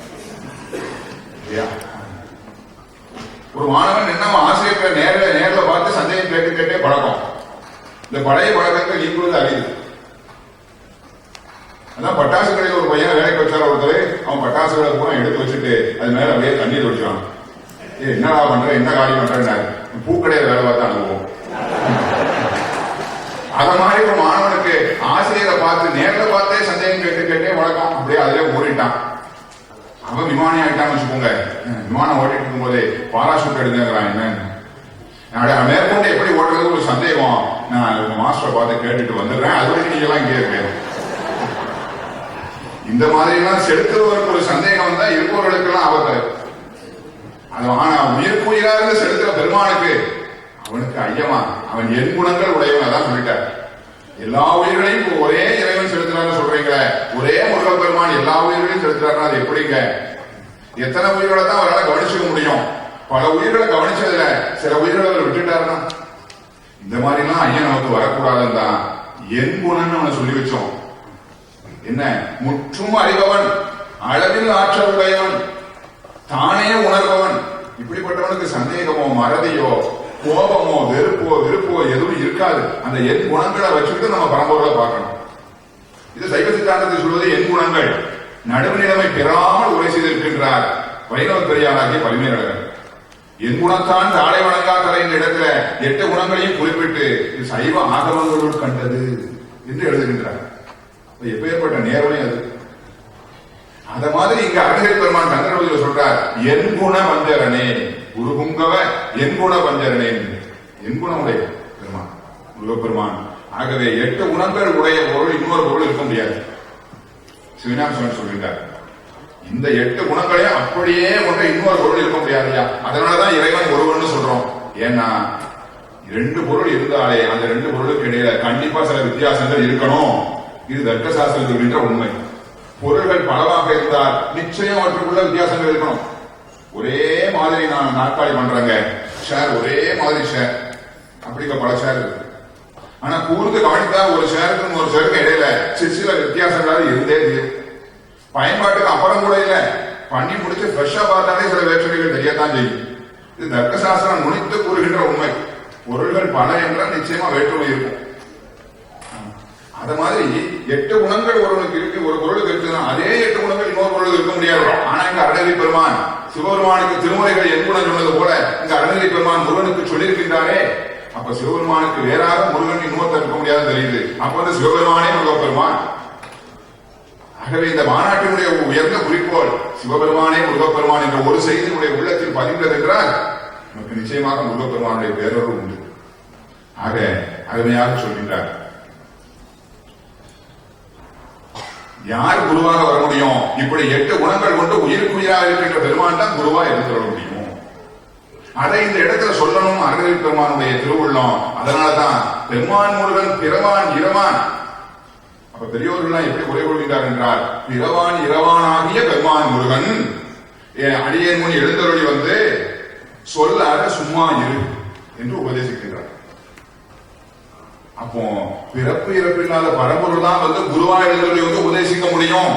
ஒரு மாணவன் என்ன ஆசிரியர் நேரில் பார்த்து சந்தேகம் கேட்டே பழக்கம். இந்த பழைய பழக்கத்தை நீக்குவது அறியுது. அதான் பட்டாசு கடையில் ஒரு பையன் வேலைக்கு வச்சார ஒருத்தர், அவன் பட்டாசுகளை பூரா எடுத்து வச்சுட்டு அது மேல அப்படியே தண்ணீர் வச்சான். என்னடா பண்ற, என்ன காரியம் பண்றாரு, பூக்கடையில வேலை பார்த்து அனுபவம். அத மாதிரி ஒரு மாணவனுக்கு ஆசிரியரை பார்த்து நேரில் பார்த்தே சந்தேகம் கேட்டே வழக்கம். அப்படியே அதிலே ஓடிட்டான். அவன் விமானி ஆயிட்டான்னு வச்சுக்கோங்க. விமானம் ஓட்டிட்டு இருக்கும் போதே பாராசூட் எடுத்துக்கிறான். என்ன மேற்கொண்டு எப்படி ஓட்டுறது ஒரு சந்தேகம். நான் மாஸ்டரை பார்த்து கேட்டுட்டு வந்துடுறேன், அது வரைக்கும் நீங்க எல்லாம் இங்கே இருக்க. இந்த மாதிரி எல்லாம் செலுத்துவதற்கு ஒரு சந்தேகம் தான் இருப்பவர்களுக்கு எல்லாம் ஆபத்து. அது ஆனா உயிர்க்குயிராக செலுத்துற பெருமானுக்கு அவனுக்கு ஐயமா, அவன் என் குணங்கள் உடையவன். அதான் சொல்லிட்டார். எல்லா உயிர்களையும் ஒரே இறைவன் செலுத்தினார்னு சொல்றீங்களே, ஒரே முருகப் பெருமான் எல்லா உயிர்களையும் செலுத்துறாருன்னா அது எப்படிங்க? எத்தனை உயிர்களை தான் அவரால் கவனிச்சுக்க முடியும்? பல உயிர்களை கவனிச்சதுல சில உயிர்களை அவர் விட்டுட்டாருன்னா இந்த மாதிரி எல்லாம் ஐயன் நமக்கு வரக்கூடாதுன்னு தான் என் குணம்னு அவனை சொல்லி வச்சோம். என்ன? முற்றும் அறிபவன், அளவில் ஆற்றல் உடையவன், தானே உணர்பவன். இப்படிப்பட்டவனுக்கு சந்தேகமோ மறதியோ கோபமோ வெறுப்போ எதுவும் இருக்காது. அந்த என் குணங்களை வச்சுக்கிட்டு நம்ம பரம்பொருளை பார்க்கணும். இது சைவ சித்தாந்தத்தை சொல்வது என் குணங்கள். நடுவுநிலைமை பெறாமல் உரை செய்திருக்கின்றார் வைணவ பெரியாராகிய பரிமேலழகர். என் குணத்தான் தாளை வணங்கா தலை என்ற இடத்துல 8 குணங்களையும் குறிப்பிட்டு இது சைவ ஆகமங்களுள் கண்டது என்று எழுதுகின்றார். எப்பேற்பட்ட நேர்மை அது! அத மாதிரி இங்க அருணகிரி பெருமான் கந்தரவதியில் சொல்றார், என் குண பஞ்சரனே குருகுங்கவ என் குண பஞ்சரனே. என் குணமுடைய பெருமான் முருகப்பெருமான். ஆகவே 8 குணங்கள் உடைய பொருள் இன்னொரு பொருள் இருக்க முடியாது. சிவஞான சுவாமி சொல்லிட்டார், இந்த 8 குணங்களையும் அப்படியே ஒன்றை இன்னொரு பொருள் இருக்க முடியாதுயா. அதனாலதான் இறைவன் ஒருவன் சொல்றோம். ஏன்னா 2 பொருள் இருந்தாலே அந்த 2 பொருளுக்கு இடையில கண்டிப்பா சில வித்தியாசங்கள் இருக்கணும். இது தர்க்க சாஸ்திரம் சொல்கின்ற உண்மை. பொருள்கள் பலவாக இருந்தால் நிச்சயம் அவற்றுக்குள்ள வித்தியாசங்கள் இருக்கணும். ஒரே மாதிரி நான் நாற்காலி பண்றாங்க, ஷேர் ஒரே மாதிரி ஷேர், அப்படிங்க பல ஷேர் இருக்கு. ஆனா கூர்ந்து கவனித்தா ஒரு ஷேருக்கும் ஒரு ஷேருக்கு இடையில சில வித்தியாசங்களாக இருந்தே தெரியும். பயன்பாட்டுக்கு அப்புறம் கூட இல்ல, பண்ணி முடிச்சு ஃப்ரெஷ்ஷா பார்த்தாலே சில வேற்றுமைகள் தெரியத்தான் செய்யும். இது தர்க்க சாஸ்திரம் நுனித்து கூறுகின்ற உண்மை. பொருள்கள் பல என்றால் நிச்சயமா வேற்றுமை இருக்கும். அத மாதிரி 8 குணங்கள் ஒருவனுக்கு இருக்கு, ஒரு பொருளுக்கு இருக்குன்னா அதே 8 குணங்கள் இன்னொரு பொருளுக்கு இருக்க முடியாது. ஆனா இங்க அருணகிரி பெருமான் சிவபெருமானுக்கு திருமுறைகள் என் குணம் சொன்னது போல இங்க அருணகிரி பெருமான் முருகனுக்கு சொல்லியிருக்கின்றாரே. அப்ப சிவபெருமானுக்கு வேறாக முருகன் இன்னொருத்தர் இருக்க முடியாது தெரியுது. அப்ப வந்து சிவபெருமானே முருகப்பெருமான். ஆகவே இந்த மாநாட்டினுடைய உயர்ந்த குறிக்கோள் சிவபெருமானே முருகப்பெருமான் என்ற ஒரு செய்தியினுடைய உள்ளத்தில் பதிந்தது என்றால் நமக்கு நிச்சயமாக முருகப்பெருமானுடைய பேரொரு உண்டு. ஆக அருமையாக சொல்கின்றார். யார் குருவாக வர முடியும்? இப்படி 8 குணங்கள் கொண்டு உயிருக்குயிராக இருக்கின்ற பெருமான் தான் குருவா எடுத்து வர முடியும். அதை இந்த இடத்துல சொல்லணும் அருணகிரி பெருமானுடைய திருவுள்ளம். அதனாலதான் பெருமான் முருகன் பிறவான் இரவான். அப்ப பெரியோர்கள் எப்படி குறை கொள்கிறார் என்றால், பிறவான் இரவானாகிய பெருமான் முருகன் அடியேன் முன் எழுந்தருளி வந்து சொல்லாத சும்மா இரு என்று உபதேசிக்கின்றார். அப்போ பிறப்பு இறப்பு இல்லாத பரம்பொருள் தான் வந்து குருவா எழுந்தருளி வந்து உபதேசிக்க முடியும்.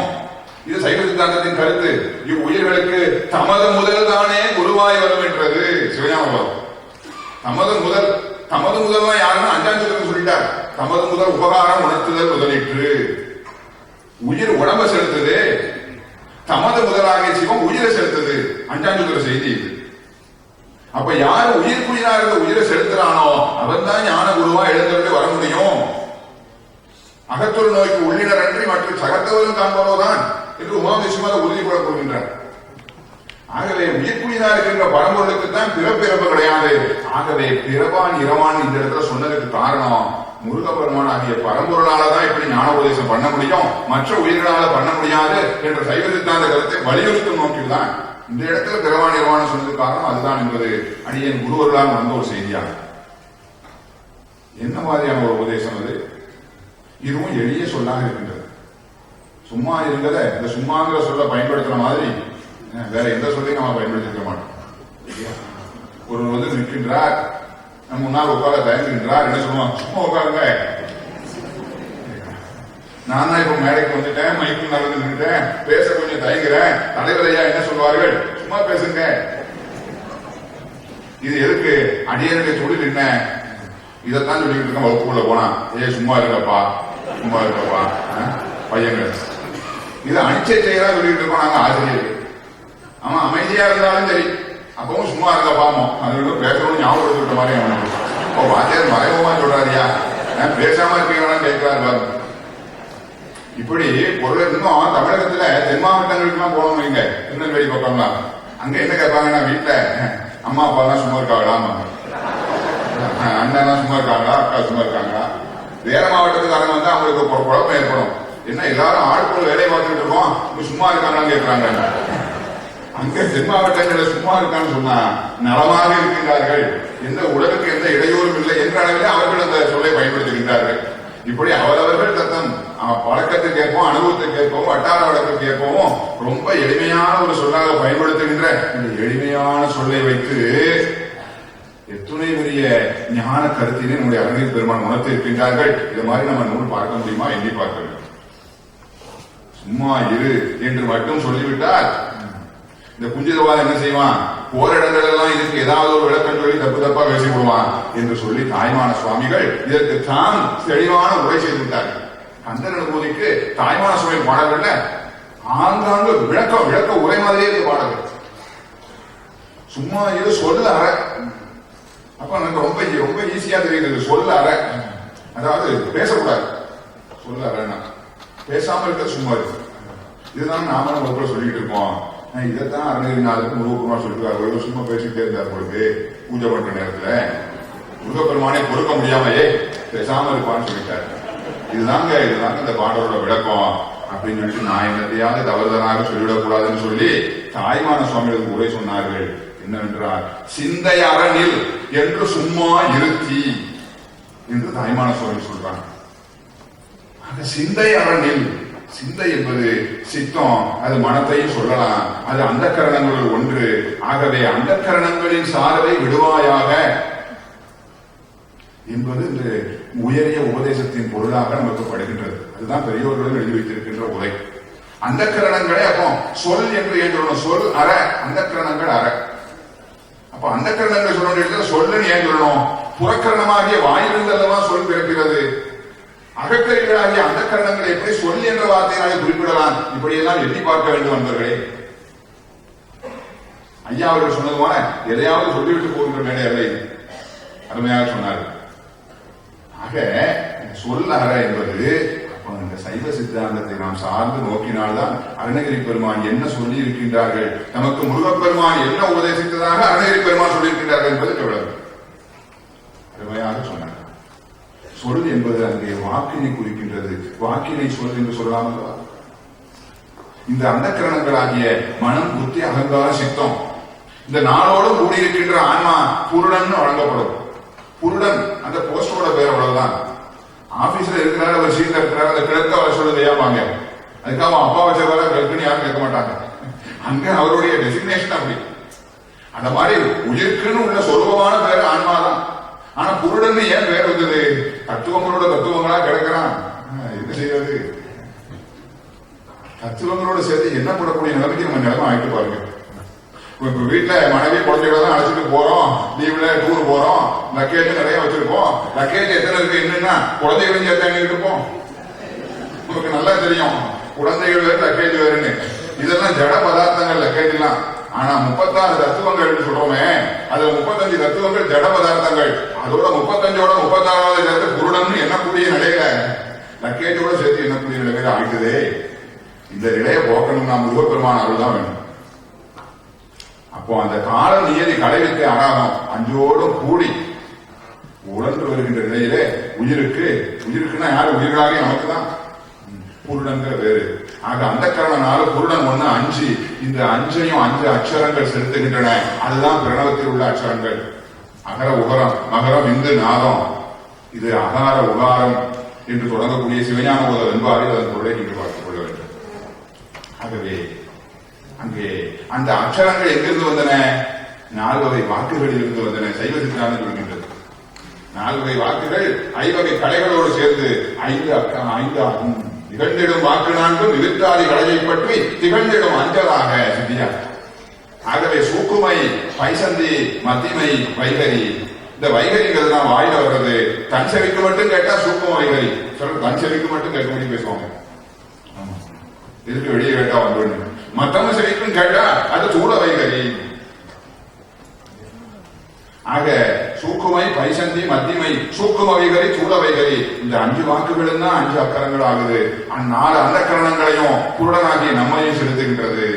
இது சைவ சித்தாந்தத்தின் கருத்து. இவ்வுயிர்களுக்கு தமது முதல் தானே குருவாய் வரும் என்றது சிவஞானம். தமது முதல் யாருன்னா 5ஆம் சூத்திரம் சொல்லிட்டார். தமது முதல் உபகாரம் உணர்த்துதல் முதலிற்று. உயிர் உடம்ப செலுத்துது, தமது முதலாகிய சிவம் உயிரை செலுத்துது. 5ஆம் சூத்திர செய்தி இது. அப்ப யாரு உயிர்க்குயிரா இருந்த உயிரை செலுத்துறானோ அவன் தான் ஞான குருவா எழுந்தருளி வர முடியும். அகத்தொரு நோய்க்கு உள்ளினர் அன்றி மற்றும் சகத்தவரும் காண்பவர்தான் என்று உமாதேசியமாக உறுதிப்பட கொள்கின்றார். ஆகவே உயிர்க்குயிரா இருக்கின்ற பரம்பொருளுக்கு தான் பிறப்பிறப்பு கிடையாது. ஆகவே பிறவான் இரவான் இந்த இடத்துல சொன்னதுக்கு காரணம் முருகப்பெருமான் ஆகிய பரம்பொருளாலதான் இப்படி ஞான உபதேசம் பண்ண முடியும், மற்ற உயிர்களால பண்ண முடியாது என்ற சைவ சித்தாந்த கருத்தை வலியுறுத்தும் நோக்கில் தான் இந்த இடத்துல பிறவான் இரவான் சொன்னதுக்கு காரணம் அதுதான் என்பது அடியேன் குருவர்களால் வந்த ஒரு செய்தியாகும். என்ன மாதிரியான ஒரு உபதேசம் அது? இதுவும் எளிய சொல்லாக இருக்கின்றது. சும்மா இருந்தத இந்த சும்மாங்கிற சொல்ல பயன்படுத்துற மாதிரி வேற எந்த சொல்லையும் நம்ம பயன்படுத்திக்க மாட்டோம். ஒரு வந்து நிற்கின்றார், முன்னால் உட்கார தயங்குகின்றார், என்ன சொல்லுவாங்க? சும்மா உட்காருங்க. நான் தான் இப்ப மேடைக்கு வந்துட்டேன், மைக்கு நடந்து நின்றுட்டேன், பேச கொஞ்சம் தயங்குறேன், தலைவர் ஐயா என்ன சொல்வார்கள், சும்மா பேசுங்க. இது எதுக்கு? அடியனுடைய தொழில் என்ன? இதைத்தான் சொல்லிட்டு இருக்கேன். வகுப்புக்குள்ள போனா சும்மா இருக்கப்பா, சும்மா இருக்கப்பா பையங்கள். இது அனிச்சை செய்யறா சொல்லிட்டு இருக்கோம் நாங்க ஆசிரியர்கள். அவன் அமைதியா இருந்தாலும் சரி, அப்பவும் சும்மா இருக்கப்பாமோ, அது பேசணும்னு ஞாபகப்படுத்த மாதிரி அவனுக்கு வாத்தியார் மறைமுகமா சொல்றாரியா, பேசாம இருக்கீங்கன்னா கேட்கிறாரு. இப்படி பொருள் இருந்தும் தமிழகத்துல தென் மாவட்டங்களுக்கு எல்லாம் போனோம் வைங்க, திருநெல்வேலி பக்கம்லாம், அங்க என்ன கேட்பாங்கன்னா வீட்டுல அம்மா அப்பா எல்லாம் சும்மா இருக்காங்களா, அண்ணன் சும்மா இருக்காங்களா, அக்கா சும்மா இருக்காங்களா. வேற மாவட்டத்துக்காரங்க வந்து அவங்களுக்கு குழப்பம் ஏற்படும். என்ன எல்லாரும் ஆட்கள் வேலையை பார்த்துட்டு இருக்கோம், சும்மா இருக்காங்களான்னு கேட்கிறாங்க. அங்க தென் மாவட்டங்களில் சும்மா இருக்கான்னு சொன்னா நலமாக இருக்கின்றார்கள், எந்த உடலுக்கு எந்த இடையூறும் இல்லை என்ற அளவில் அவர்கள் அந்த சொல்லை பயன்படுத்துகின்றார்கள். இப்படி அவரவர்கள் தத்தம் பழக்கத்துக்கு ஏற்போம், அனுபவத்துக்கு ஏற்பவும், வட்டார வழக்குக்கு ஏற்பவும் ரொம்ப எளிமையான ஒரு சொல்லாக பயன்படுத்துகின்ற இந்த எளிமையான சொல்லை வைத்து எத்துணை பெரிய ஞான கருத்தினை நம்முடைய அருணகிரி பெருமான் உணர்த்தி இருக்கின்றார்கள். இது மாதிரி நம்ம நூல் பார்க்க முடியுமா? எண்ணி பார்க்க வேண்டும். சும்மா இரு என்று மட்டும் சொல்லிவிட்டால் இந்த குஞ்சிதவான் என்ன செய்வான், போற இடங்கள் எல்லாம் இதுக்கு ஏதாவது ஒரு விளக்கம் சொல்லி தப்பு தப்பா பேசி விடுவான் என்று சொல்லி தாய்மான சுவாமிகள் இதற்கு தான் தெளிவான உரை செய்து விட்டார்கள். கந்தர் அனுபூதிக்கு தாய்மான சுவாமி பாடல்கள்ல ஆங்காங்கு விளக்க உரை மாதிரியே இருந்து பாடல்கள். சும்மா இது சொல்ல அற. அப்ப எனக்கு ரொம்ப ரொம்ப ஈஸியா தெரியுது. சொல்ல அற, அதாவது பேசக்கூடாது. சொல்ல அறன்னா பேசாம இருக்க, சும்மா இருக்கு. இதுதான் நாம வகுப்புல சொல்லிட்டு இருக்கோம். இதைத்தான் அருணகிரிநாதருக்கு முருகப்பெருமான் சொல்லிட்டு சும்மா பேசிட்டே இருந்தார் பொழுது பூஜை பண்ற நேரத்துல முருகப்பெருமானே பொறுக்க முடியாமையே பேசாம இருப்பான்னு சொல்லிட்டாரு. இதுதாங்க இந்த பாடலோட விளக்கம் அப்படின்னு சொல்லிட்டு நான் என்னத்தையாவது தவறுதலாக சொல்லிவிடக்கூடாதுன்னு சொல்லி தாய்மான சுவாமிகளுக்கு உரை சொன்னார்கள். என்னவென்றால் சிந்தை அறனில் என்று சும்மா இருத்தி என்று தாய்மான சுவாமி சொல்றாங்க. அந்த சிந்தை அறனில், சிந்தை என்பது சித்தம், அது மனத்தையும் சொல்லலாம், அது அந்த கரணங்கள் ஒன்று. ஆகவே அந்த கரணங்களின் சார்பை விடுவாயாக என்பது இந்த உயரிய உபதேசத்தின் பொருளாக நமக்கு படுகின்றது. அதுதான் பெரியோர்களும் எழுதி வைத்திருக்கின்ற உரை. அந்த கரணங்களே அப்போ சொல் என்று சொல்லணும். சொல் அற, அந்த கரணங்கள் அற. அப்ப அந்த கரணங்கள் சொல்ல வேண்டிய சொல்லுன்னு ஏன் சொல்லணும்? புறக்கரணமாகிய வாயிலிருந்து அல்லவா சொல் பிறக்கிறது. அகக்கரிகளாகிய அந்த கரணங்களை எப்படி சொல் என்ற வார்த்தையாக குறிப்பிடலாம்? இப்படியெல்லாம் எண்ணி பார்க்க வேண்டும் நண்பர்களே. ஐயா அவர்கள் சொன்னது போல எதையாவது சொல்லிவிட்டு போகின்ற மேடை அல்ல, அருமையாக சொன்னார். ஆக சொல்ல அற என்பது இந்த சைவ சித்தாந்தத்தை நாம் சார்ந்து நோக்கினால்தான் அருணகிரி பெருமான் என்ன சொல்லி இருக்கின்றார்கள், நமக்கு முருகப்பெருமான் என்ன உபதேசித்ததாக அருணகிரி பெருமான் சொல்லியிருக்கின்றார்கள் என்பது எவ்வளவு அருமையாக சொன்னார். சொல் என்பது அங்கே வாக்கினை குறிக்கின்றது. வாக்கினை சொல் என்று சொல்லாமல் இந்த அந்தக்கரணங்களாகிய மனம், புத்தி, அகங்கார, சித்தம் இந்த நாளோடு கூடியிருக்கின்ற ஆன்மா புருடன் வழங்கப்படும். புருடன் அந்த போஸ்டோட பேர் அவ்வளவுதான். ஆபீஸ்ல இருக்கிறாரு, அவர் சீட்ல இருக்கிறாரு, அந்த கிழக்க வர சொல்லுது ஏமாங்க, அதுக்காக அப்பா வச்சவர கிழக்குன்னு யாரும் கேட்க மாட்டாங்க. அங்க அவருடைய டெசிக்னேஷன் அப்படி. அந்த மாதிரி உயிருக்குன்னு உள்ள சொருபமான பேர் ஆன்மாதான். ஆனா புருடன் ஏன் பேர் வந்தது? தத்துவங்களோட தத்துவங்களா கிடக்கிறான், என்ன செய்வது? தத்துவங்களோட சேர்த்து என்ன போடக்கூடிய நிலைமைக்கு நம்ம நிலைமை ஆயிட்டு பாருங்க. இப்ப வீட்டுல மனைவி குழந்தைகளை தான் அழைச்சிட்டு போறோம், லீவ்ல டூர் போறோம், லக்கேஜ் நிறைய வச்சிருப்போம். லக்கேஜ் எத்தனை இருக்கு என்னன்னா குழந்தைகளும் சேர்த்து எங்கிட்டு இருப்போம். உங்களுக்கு நல்லா தெரியும் குழந்தைகள் வேறு லக்கேஜ் வேறுன்னு. இதெல்லாம் ஜட பதார்த்தங்கள் லக்கேஜ் எல்லாம். ஆனா 36 தத்துவங்கள் சொல்றோமே, அதுல 35 தத்துவங்கள் ஜட பதார்த்தங்கள். அதோட 35ஓட 36வது சேர்த்து புருடன் எண்ணக்கூடிய நிலையில லக்கேஜோட சேர்த்து எண்ணக்கூடிய நிலையில ஆயிட்டுதே. இந்த நிலையை போக்கணும் நாம் முருகப்பெருமான அருள் தான் வேணும். அப்போ அந்த கால நியதி கடைவித்த அராகம் அஞ்சோடும் கூடி உழன்று வருகின்ற நிலையிலே உயிருக்குன்னா யாரு? உயிர்களாக நமக்கு தான் புருடங்கிற வேறு. ஆக அந்த காரணனால புருடன் ஒண்ணு 5. இந்த 5ஐயும் 5 அக்ஷரங்கள் செலுத்துகின்றன. அதுதான் பிரணவத்தில் உள்ள அக்ஷரங்கள். அகர, உகரம், மகரம், இந்து, நாதம். இது அகார உகாரம் என்று தொடங்கக்கூடிய சிவஞான போத வெண்பாரில் அதன் பொருளை நீங்கள் பார்த்துக் கொள்ள வேண்டும். ஆகவே அங்கே அந்த அக்ஷரங்கள் எங்கிருந்து வந்தன? 4 வகை வாக்குகளில் இருந்து வந்தன. சைவ சித்தாந்தம் சொல்கின்றது 4 வகை வாக்குகள் 5 வகை கலைகளோடு சேர்ந்து 5 திகழ்ந்திடும் வாக்கு நான்கும் விவித்தாதி கலையை பற்றி திகழ்ந்திடும் அஞ்சலாக சித்தியார். ஆகவே சூக்குமை, பைசந்தி, மத்திமை, வைகரி. இந்த வைகரிங்கிறது தான் வாயில வர்றது. தன் செவிக்கு மட்டும் கேட்டா சூக்கும வைகரி. தன் செவிக்கு மட்டும் கேட்க முடியும் பேசுவாங்க. இதுக்கு வெளியே கேட்டா வந்து மத்தவங்க செவிக்கும் கேட்டா அது சூட வைகரி. ஆக சூக்குமை, பைசந்தி, மத்திமை, சூக்கும வைகரி, சூட வைகரி. இந்த 5 வாக்குகளும் தான் 5 அக்கரங்கள் ஆகுது. 4 அந்தக்கரணங்களையும் குருடனாகிய நம்மையும் செலுத்துகின்றது.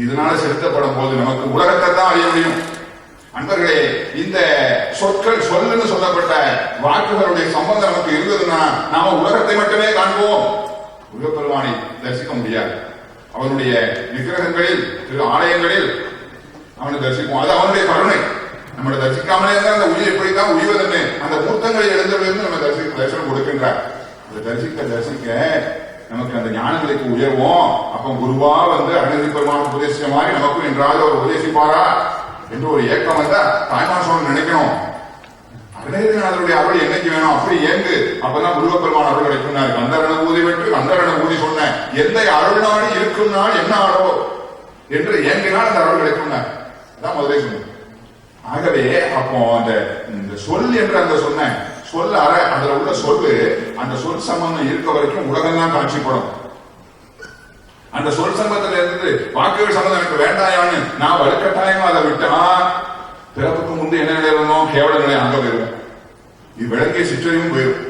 இதனால செலுத்தப்படும் போது நமக்கு உலகத்தை தான் அறிய முடியும். அன்பர்களே, இந்த சொற்கள் சொல்லுன்னு சொல்லப்பட்ட வாக்குகளுடைய சம்பந்தம் நமக்கு இருந்ததுன்னா நாம உலகத்தை மட்டுமே காண்போம். முருகப்பெருமானை தரிசிக்க முடியாது. அவனுடைய விக்கிரகங்களில், திரு ஆலயங்களில் அவனை தரிசிப்போம். அது அவனுடைய கருணை. நம்மளை தரிசிக்காமலே இருந்தால் அந்த உயிர் எப்படித்தான் உயிர்வதுன்னு அந்த மூர்த்தங்களை எழுந்தவர்களுக்கு நம்ம தரிசனம் கொடுக்கின்றார். அதை தரிசிக்க நமக்கு அந்த ஞானங்களுக்கு உயர்வோம். அப்ப குருவா வந்து அருணதி பெருமான உபதேசிச்ச மாதிரி நமக்கும் என்றாவது அவர் உபதேசிப்பாரா என்று ஒரு ஏக்கம் வந்தா தாய்மாசம் நினைக்கணும். அருணகிரிநாதருடைய அருள் என்னைக்கு வேணும் அப்படி ஏங்கு. அப்பதான் முருகப்பெருமான் அருள் கிடைக்கும். கந்தரண ஊதி வென்று கந்தரண ஊதி சொன்ன எந்த அருள் நாடு இருக்கும் நாள் என்ன ஆளோ என்று ஏங்கினால் அந்த அருள் கிடைக்கும். அதான் முதலே சொன்ன. ஆகவே அப்போ அந்த சொல் என்று அந்த சொன்ன சொல் அற அதுல உள்ள சொல்லு, அந்த சொல் சம்பந்தம் இருக்க வரைக்கும் உலகம் தான் காட்சிப்படும். அந்த சொல் சம்பந்தத்துல இருந்து வாக்குகள் சம்பந்தம் எனக்கு வேண்டாயான்னு நான் வலுக்கட்டாயமா அதை விட்டா பிறப்புக்கு முன்பு என்ன நிலையிலும் கேவல நிலை அங்க போயிடும். இது விளங்கிய சிற்றறிவும் போயிடும்.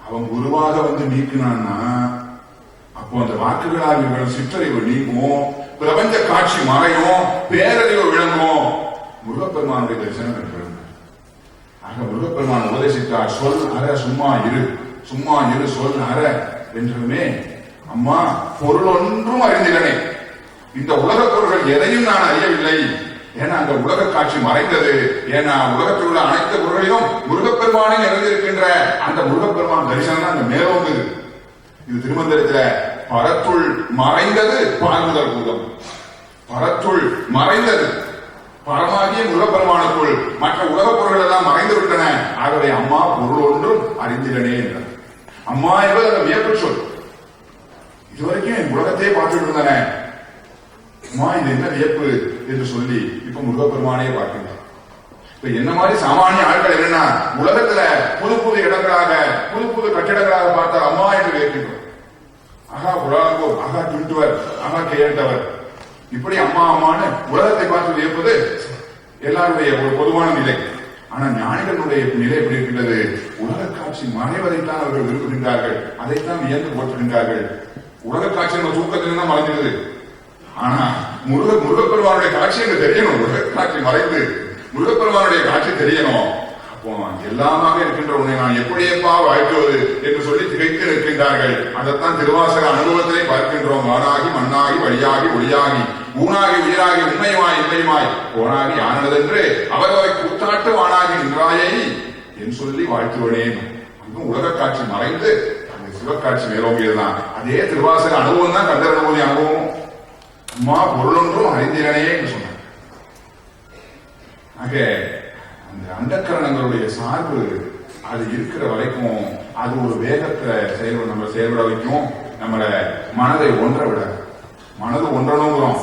அவன் குருவாக வந்து நீக்கினான்னா அப்போ அந்த வாக்குகளால் சிற்றறிவு நீங்கும், பிரபஞ்ச காட்சி மறையும், பேரறிவு விளங்கும். முருகப்பெருமானுடைய தரிசனம் இருக்கிறது. ஆக முருகப்பெருமான் உபதேசித்தார், சொல் அற சும்மா இரு, சும்மா இரு சொல் அற என்றுமே. அம்மா பொருள் ஒன்றும் அறிந்திலனே, இந்த உலக பொருள்கள் எதையும் நான் அறியவில்லை. ஏன்னா அந்த உலக காட்சி மறைந்தது. ஏன்னா உலகத்தில் உள்ள அனைத்து பொருள்களிலும் முருகப்பெருமானே நிறைந்திருக்கின்ற அந்த முருகப்பெருமான் தரிசனம் தான் அந்த மேலோங்குது. இது திருமந்திரத்துல பரத்துள் மறைந்தது பார்முதல் பூதம். பரத்துள் மறைந்தது பரமாகிய முருகப்பெருமானுக்குள் மற்ற உலக பொருள்கள் எல்லாம் மறைந்து விட்டன. ஆகவே அம்மா பொருள் ஒன்றும் அறிந்திலனே என்றார். அம்மா என்பது அந்த வியப்பு சொல். இதுவரைக்கும் என் உலகத்தையே பார்த்துட்டு இருந்தன, அம்மா இது என்ன வியப்பு என்று சொல்லி இப்ப முருகப்பெருமானே பார்க்கின்றார். இப்ப என்ன மாதிரி சாமானிய ஆட்கள் என்னன்னா உலகத்துல புது புது இடங்களாக புது புது கட்டிடங்களாக பார்த்தார் அம்மா என்று வியக்கின்றோம். ஆகா உலகோர், ஆகா துண்டுவர், ஆகா கையெழுத்தவர், இப்படி அம்மா அம்மான்னு உலகத்தை பார்த்து வியப்பது எல்லாருடைய ஒரு பொதுவான நிலை. ஆனா ஞானிகளுடைய நிலை எப்படி இருக்கின்றது? உலக காட்சி மறைவதைத்தான் அவர்கள் விரும்புகின்றார்கள், அதைத்தான் வியந்து போற்றுகின்றார்கள். உலக காட்சி நம்ம தூக்கத்திலிருந்து தான் மறைஞ்சிருது. ஆனா முருகப்பெருமானுடைய காட்சி என்று தெரியணும். உலக காட்சி மறைந்து முருகப்பெருமானுடைய காட்சி தெரியணும். அப்போ எல்லாமாக இருக்கின்ற உன்னை நான் எப்படியப்பா வாழ்த்துவது என்று சொல்லி திகைத்து நிற்கின்றார்கள். அதைத்தான் திருவாசக அனுபவத்திலே பார்க்கின்றோம். வானாகி மண்ணாகி வழியாகி ஒளியாகி ஊனாகி உயிராகி உண்மையுமாய் இல்லையுமாய் போனாகி ஆனதென்று அவரவரை கூத்தாட்டு வானாகி நின்றாயை என் சொல்லி வாழ்த்துவனேன். அங்கும் உலக காட்சி மறைந்து அந்த சிவக்காட்சி மேலோங்கியதுதான். அதே திருவாசக அனுபவம் தான் கந்தர் அனுபூதி அனுபவம். அம்மா பொருளொன்றும் அறிந்திரனே என்று சொன்னார். ஆக அந்த அந்தக்கரணங்களுடைய சார்பு அது இருக்கிற வரைக்கும் அது ஒரு வேகத்தை நம்ம செயல்பட வைக்கும். நம்மளை மனதை ஒன்ற விட, மனது ஒன்றணுங்கிறோம்.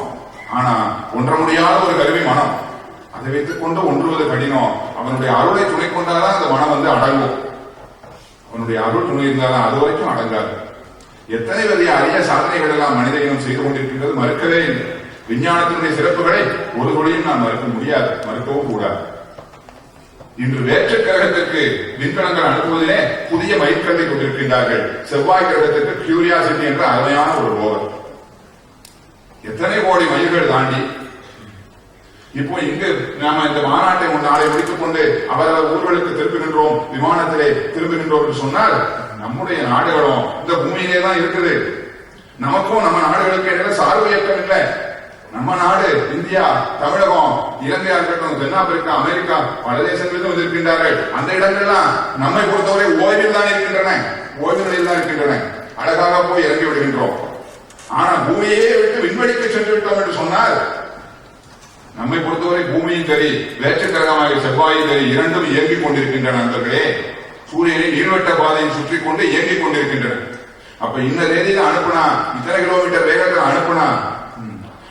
ஆனா ஒன்ற முடியாத ஒரு கருவி மனம். அதை வைத்துக் கொண்டு ஒன்றுவது கடினம். அவனுடைய அருளை துணை கொண்டாதான் அந்த மனம் வந்து அடங்கும். அவனுடைய அருள் துணை இருந்தாலும் அது வரைக்கும் அடங்காது. எத்தனை வகைய அரிய சாதனைகள் எல்லாம் மனித இனம் செய்து கொண்டிருக்கின்றது, மறுக்கவே இல்லை. விஞ்ஞானத்தினுடைய சிறப்புகளை ஒரு தொழிலும் நாம் மறுக்க முடியாது, மறுக்கவும் கூடாது. இன்று வேற்று கிரகத்திற்கு விண்கலங்கள் அனுப்புவதிலே புதிய மயிர்கல்லை கொண்டிருக்கின்றார்கள். செவ்வாய் கிரகத்திற்கு கியூரியாசிட்டி என்ற அருமையான ஒரு ரோவர். எத்தனை கோடி மைல்கள் தாண்டி இப்போ இங்கு நாம இந்த மாநாட்டை நாளை முடித்துக் கொண்டு அவரவர் ஊர்களுக்கு திரும்புகின்றோம், விமானத்திலே திரும்புகின்றோம் என்று சொன்னால் நம்முடைய நாடுகளும் இந்த பூமியிலே தான் இருக்குது. நமக்கும் நம்ம நாடுகளுக்கு இடையில சார்பு இயக்கம் இல்லை. நம்ம நாடு இந்தியா, தமிழகம், இலங்கையா இருக்கட்டும், தென்னாப்பிரிக்கா, அமெரிக்கா, பல தேசங்களிலும் இருக்கின்றார்கள். அந்த இடங்கள்லாம் நம்மை பொறுத்தவரை ஓய்வில் தான் இருக்கின்றன, ஓய்வு நிலையில் தான் இருக்கின்றன. அழகாக போய் இறங்கி விடுகின்றோம். ஆனா பூமியே விட்டு விண்வெளிக்கு சென்று விட்டோம் என்று சொன்னால் நம்மை பொறுத்தவரை பூமியும் சரி, வேற்று கிரகமாக செவ்வாயும் சரி, இரண்டும் இயங்கிக் கொண்டிருக்கின்றன. நண்பர்களே, சூரியனை நீள்வட்ட பாதையில் சுற்றி கொண்டு இயங்கிக் கொண்டிருக்கின்றன. அப்ப இன்ன தேதியில அனுப்புனா, இத்தனை கிலோமீட்டர் வேகத்தில் அனுப்புனா,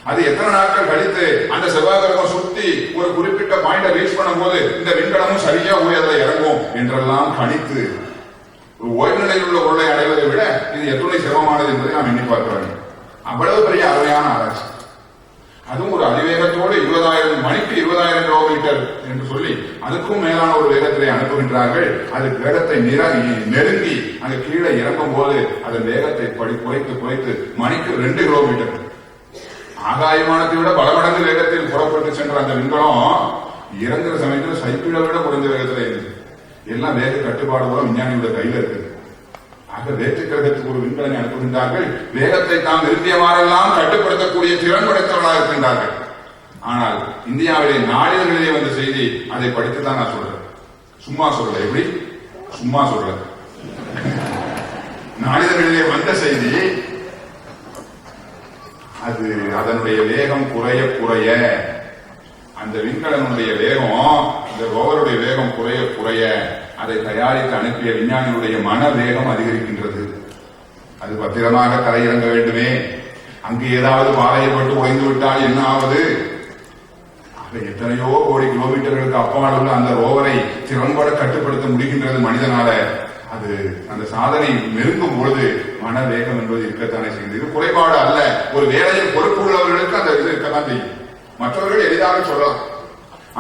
அது எத்தனை நாட்கள் கழித்து அந்த செவ்வாய் கிரகம் சுத்தி ஒரு குறிப்பிட்ட பாயிண்ட ரீச் பண்ணும் போது இந்த விண்கலமும் சரியா போய் அதில் இறங்கும் என்றெல்லாம் கணித்து ஓய்வு நிலையில் உள்ள பொருளை அடைவதை விட இது எத்துணை சிரமமானது என்பதை நாம் எண்ணி பார்க்க வேண்டும். அவ்வளவு பெரிய அருமையான ஆராய்ச்சி. அதுவும் ஒரு அதிவேகத்தோடு 20,000 மணிக்கு 20,000 கிலோமீட்டர் என்று சொல்லி அதுக்கும் மேலான ஒரு வேகத்திலே அனுப்புகின்றார்கள். அது வேகத்தை நெருங்கி அங்கு கீழே இறங்கும் போது அதன் வேகத்தை குறைத்து மணிக்கு 2 கிலோமீட்டர் ஆகாயமானத்தை விட பல மடங்கு வேகத்தில் புறப்பட்டு சென்ற அந்த விண்கலம் இறங்குற சமயத்தில் சைக்கிளை விட குறைந்த வேகத்தில் இருந்தது. எல்லாம் வேக கட்டுப்பாடு கூட விஞ்ஞானியோட கையில இருக்குது. ஆக வேற்று கிரகத்துக்கு ஒரு விண்கலனை அனுப்புகின்றார்கள். வேகத்தை தாம் விரும்பியமாறெல்லாம் கட்டுப்படுத்தக்கூடிய திறன் படைத்தவர்களாக இருக்கின்றார்கள். ஆனால் இந்தியாவிலே நாளிதழ்களிலே வந்த செய்தி அதை படித்துதான் நான் சொல்றேன். சும்மா சொல்ல, எப்படி சும்மா சொல்ற, நாளிதழ்களிலே வந்த செய்தி அது அதனுடைய வேகம் குறைய அந்த விண்கலனுடைய வேகம், இந்த ரோவருடைய வேகம் குறைய அதை தயாரித்து அனுப்பிய விஞ்ஞானிகளுடைய மன வேகம் அதிகரிக்கின்றது. அது பத்திரமாக தரையிறங்க வேண்டுமே, அங்கு ஏதாவது பாறையப்பட்டு உடைந்து விட்டால் என்ன ஆவது? எத்தனையோ கோடி கிலோமீட்டர்களுக்கு அப்பால் உள்ள அந்த ரோவரை திறன்பட கட்டுப்படுத்த முடிகின்றது மனிதனால. அது அந்த சாதனை நெருங்கும் பொழுது மன வேகம் என்பது இருக்கத்தானே செய்யுது. இது குறைபாடு அல்ல. ஒரு வேலையில் பொறுப்பு உள்ளவர்களுக்கு அந்த இது இருக்கத்தான் செய்யும். மற்றவர்கள் எளிதாக சொல்லலாம்.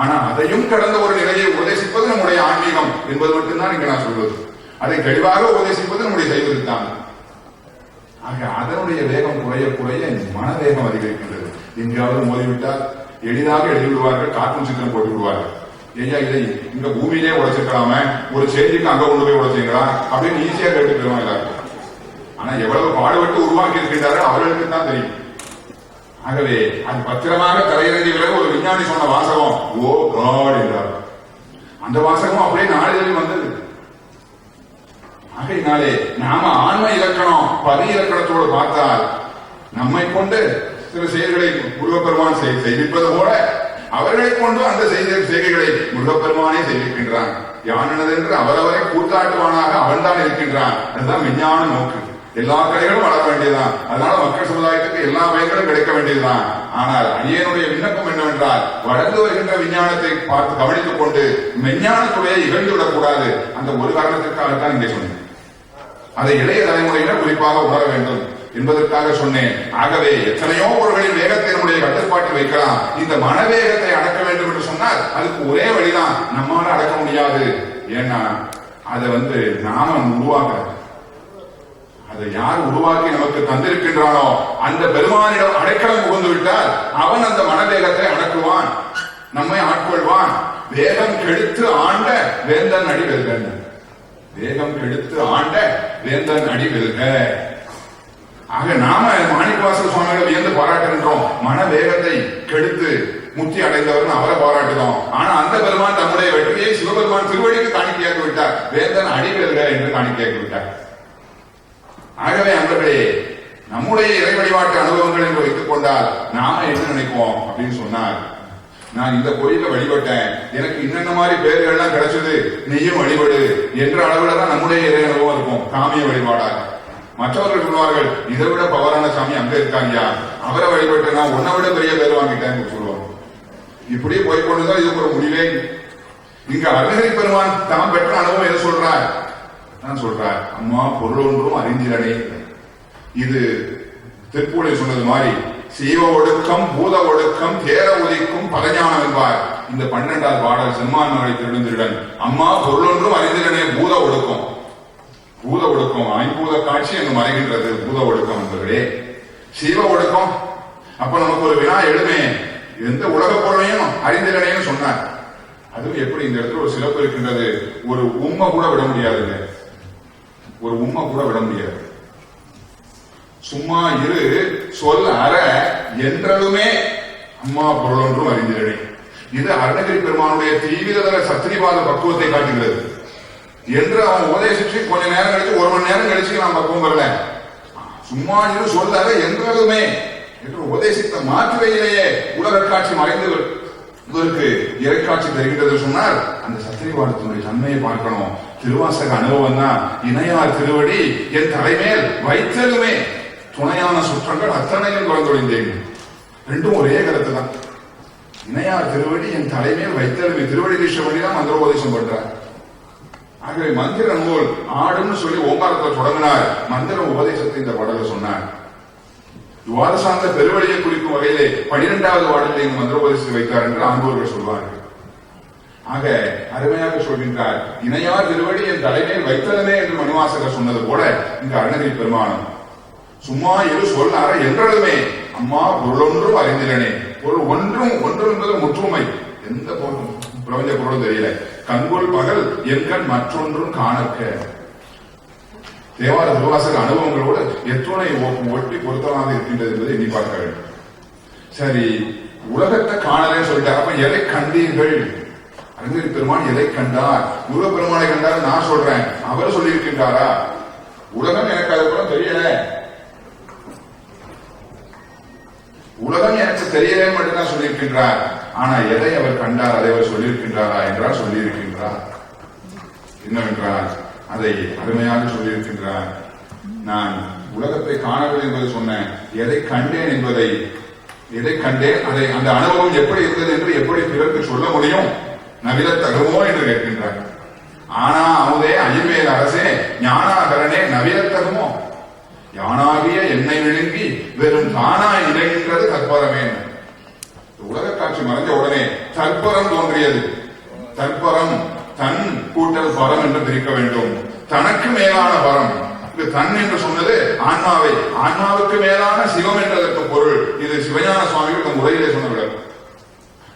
ஆனா அதையும் கடந்த ஒரு நிலையை உபதேசிப்பது நம்முடைய ஆன்மீகம் என்பது மட்டும்தான் இங்க நான் சொல்வது. அதை தெளிவாக உபதேசிப்பது நம்முடைய செய்வதுதான். ஆக அதனுடைய வேகம் குறைய மனவேகம் அதிகரிக்கின்றது. எங்கேயாவது மோதிவிட்டால் எளிதாக எழுதி விடுவார்கள், கார்ட்டூன் சித்திரம் போட்டு விடுவார்கள். ஐயா இதை இங்க பூமியிலே உடைச்சிருக்கலாம, ஒரு செய்திக்கு அங்க கொண்டு போய் உடைச்சிங்களா அப்படின்னு ஈஸியா கேட்டு போயிருவாங்க எல்லாருக்கும். ஆனா எவ்வளவு பாடுபட்டு உருவாக்கி இருக்கின்றார்கள் அவர்களுக்கு தான் தெரியும். ஆகவே அது பத்திரமாக தரையிறங்கிய பிறகு ஒரு விஞ்ஞானி சொன்ன வாசகம் ஓ காட் என்றார். அந்த வாசகம் அப்படியே நாளிதழில் வந்தது. ஆகையினாலே நாம ஆன்ம இலக்கணம் பதி இலக்கணத்தோடு பார்த்தால் நம்மை கொண்டு சில செயல்களை முருகப்பெருமான் செய்விப்பது போல அவர்களை கொண்டு அந்த செய்கைகளை முருகப்பெருமானே செய்விக்கின்றான். யானென்று அவரவரை கூத்தாட்டுவானாக அவன் தான் இருக்கின்றான். அதுதான் விஞ்ஞான நோக்கு. எல்லா கலைகளும் வளர வேண்டியதுதான். அதனால மக்கள் சமுதாயத்துக்கு எல்லா பயன்களும் கிடைக்க வேண்டியதுதான். ஆனால் அடியனுடைய விண்ணப்பம் என்னவென்றால் வளர்ந்து வருகின்ற விஞ்ஞானத்தை பார்த்து கவனித்துக் கொண்டு மெஞ்ஞானத்துடைய இகழ்ந்து விடக்கூடாது. அந்த ஒரு காரணத்திற்காகத்தான் இங்கே சொன்னேன். அதை இளைய தலைமுறையினர் குறிப்பாக உணர வேண்டும் என்பதற்காக சொன்னேன். ஆகவே எத்தனையோ பொருள்களின் வேகத்தை நம்முடைய கட்டுப்பாட்டில் வைக்கலாம். இந்த மனவேகத்தை அடக்க வேண்டும் என்று சொன்னால் அதுக்கு ஒரே வழிதான், நம்மால அடக்க முடியாது. ஏன்னா அதை நாம உருவாக்க, அதை யார் உருவாக்கி நமக்கு தந்திருக்கின்றானோ அந்த பெருமானிடம் அடைக்கலம் புகுந்து விட்டால் அவன் அந்த மனவேகத்தை அடக்குவான், நம்மை ஆட்கொள்வான். வேகம் கெடுத்து ஆண்ட வேந்தன் அடி வெல்க, வேகம் கெடுத்து ஆண்ட வேந்தன் அடி வெல்க. ஆக நாம மாணிக்கவாசக சுவாமிகளை வியந்து பாராட்டுகின்றோம். மன வேகத்தை கெடுத்து முக்தி அடைந்தவர் அவரை பாராட்டுகிறோம். ஆனா அந்த பெருமான் தம்முடைய வெற்றியை சிவபெருமான் திருவடிக்கு காணிக்கையாக்கி விட்டார். வேந்தன் அடி வெல்க என்று காணிக்கையாக்கி விட்டார். ஆகவே அன்பர்களே, நம்முடைய இறை வழிபாட்டு அனுபவங்கள் என்று வைத்துக் கொண்டால் நாம என்ன நினைப்போம் அப்படின்னு சொன்னார், நான் இந்த கோயில வழிபட்டேன், எனக்கு இன்னென்ன மாதிரி பேர்கள்லாம் கிடைச்சது, நீயும் வழிபடு என்ற அளவுல தான் நம்முடைய இறை அனுபவம் இருக்கும். காமிய வழிபாடாக மற்றவர்கள் சொல்வார்கள், இதை விட பவரான சாமி அங்க இருக்காங்க, அவரை வழிபட்டு நான் உன்னை விட பெரிய பேர் வாங்கிட்டேன் சொல்லுவாங்க. இப்படியே போய்கொண்டுதான் இதுக்கு ஒரு முடிவே. இங்க அருணகிரி பெருமான் தாம் பெற்ற அனுபவம் எதை சொல்றார்? நான் சொல்றார், அம்மா பொருள் ஒன்றும் அறிந்திலனே. இது திருப்பூரை சொன்னது மாதிரி சீவ ஒடுக்கம் பூத ஒடுக்கம் தேர ஒதுக்கும் பதஞானம் என்பார். இந்த 12வது பாடல் செம்மான் மகளை திருடுந்திருடன். அம்மா பொருள் ஒன்றும் அறிந்திலனே பூத ஒடுக்கம். பூத ஒடுக்கம் ஐம்பூத காட்சி என்று மறைகின்றது. பூத ஒடுக்கம் என்பவர்களே சீவ ஒடுக்கம். அப்ப நமக்கு ஒரு வினா எழுமே, எந்த உலக பொருளையும் அறிந்திலனையும் சொன்னார். அதுவும் எப்படி இந்த இடத்துல ஒரு சிறப்பு இருக்கின்றது. ஒரு உண்மை கூட விட முடியாதுங்க, ஒரு உண்மை கூட விட முடியாது. சும்மா இரு சொல் அற என்றதுமே அம்மா பொருள் ஒன்றும் அறிந்திலனே. இது அருணகிரி பெருமானுடைய தீவிர சத்திரிவாத பக்குவத்தை காட்டுகிறது என்று அவன் உபதேசிச்சு கொஞ்ச நேரம் கழிச்சு, 1 மணி நேரம் கழிச்சு நான் பக்குவம் வரல. சும்மா இரு சொல்லாத என்றதுமே என்று உபதேசித்த மாற்றுவையிலேயே உலக காட்சி மறைந்து இதற்கு இறைக்காட்சி தருகின்றது சொன்னால் அந்த சத்திரிவாதத்தினுடைய தன்மையை பார்க்கணும். திருவாசக அனுபவம் தான். இணையார் திருவடி என் தலைமேல் வைத்தலுமே துணையான சுற்றங்கள் அத்தனையும் குறந்தொழிந்தேன். ரெண்டும் ஒரே கருத்து தான். இணையார் திருவடி என் தலைமேல் வைத்தலுமே திருவடி தீட்சை பண்ணி தான் மந்திரோபதேசம் பண்றார். ஆகவே மந்திர நூல் ஆடுன்னு சொல்லி ஓங்காரத்தில் தொடங்கினார். மந்திர உபதேசத்தை இந்த பாடல சொன்னார். இவ்வாறு சார்ந்த பெருவழியை குறிக்கும் வகையிலே 12வது பாடலில் இந்த மந்திர உபதேசத்தை வைத்தார் என்று ஆண்டோர்கள் சொல்வார்கள். ஆக அருமையாக சொல்கின்றார். இணையார் திருவடி என் தலைமையில் வைத்ததனே என்று மணிவாசகர் சொன்னது போல இந்த அருணகிரி பெருமானம் சும்மா இரு சொல் அற என்றதுமே அம்மா பொருளொன்றும் அறிந்திலனே. பொருள் ஒன்றும் ஒன்று என்பது முற்றுமை. எந்த பொருளும் பிரபஞ்ச பொருளும் தெரியல. கண்கொள் பகல் என்கண் மற்றொன்றும் காணக்க. தேவார திருவாசக அனுபவங்களோடு எத்துணை ஒட்டி பொருத்தமாக இருக்கின்றது என்பதை எண்ணி பார்க்க வேண்டும். சரி, உலகத்தை காணலே சொல்லிட்டார். அப்ப எதை கண்டீர்கள்? அருணகிரி பெருமான் எதை கண்டார்? முருகப்பெருமானை கண்டார் நான் சொல்றேன், அவர் சொல்லியிருக்கின்றாரா? உலகம் எனக்கு அதுக்கப்புறம் தெரியல, உலகம் எனக்கு தெரியலன்னு மட்டும்தான் சொல்லியிருக்கின்றார். ஆனா எதை அவர் கண்டார், அதை அவர் சொல்லியிருக்கின்றாரா என்றால் சொல்லியிருக்கின்றார். என்னவென்றால் அதை அருமையாக சொல்லியிருக்கின்றார். நான் உலகத்தை காணவில்லை என்பதை சொன்னேன். எதை கண்டேன் என்பதை, எதை கண்டேன் அதை அந்த அனுபவம் எப்படி இருந்தது என்று எப்படி பிறருக்கு சொல்ல முடியும்? நவில தகுமோ என்று கேட்கின்றார். ஆனா அமுதே அயில்வேல் அரசே ஞானாகரனே நவில தகுமோ? யானாகிய என்னை விழுங்கி வெறும் தானாய் நிலைகின்றது தற்பரமே. உலக காட்சி மறைஞ்ச உடனே தற்பரம் தோன்றியது. தற்பரம் தன் கூட்டல் பரம் என்று பிரிக்க வேண்டும். தனக்கு மேலான பரம். இது தன் என்று சொன்னது ஆன்மாவை, ஆன்மாவுக்கு மேலான சிவம் என்றதற்கு பொருள். இது சிவஞான சுவாமிகள் முறையிலே சொன்னவிடம்.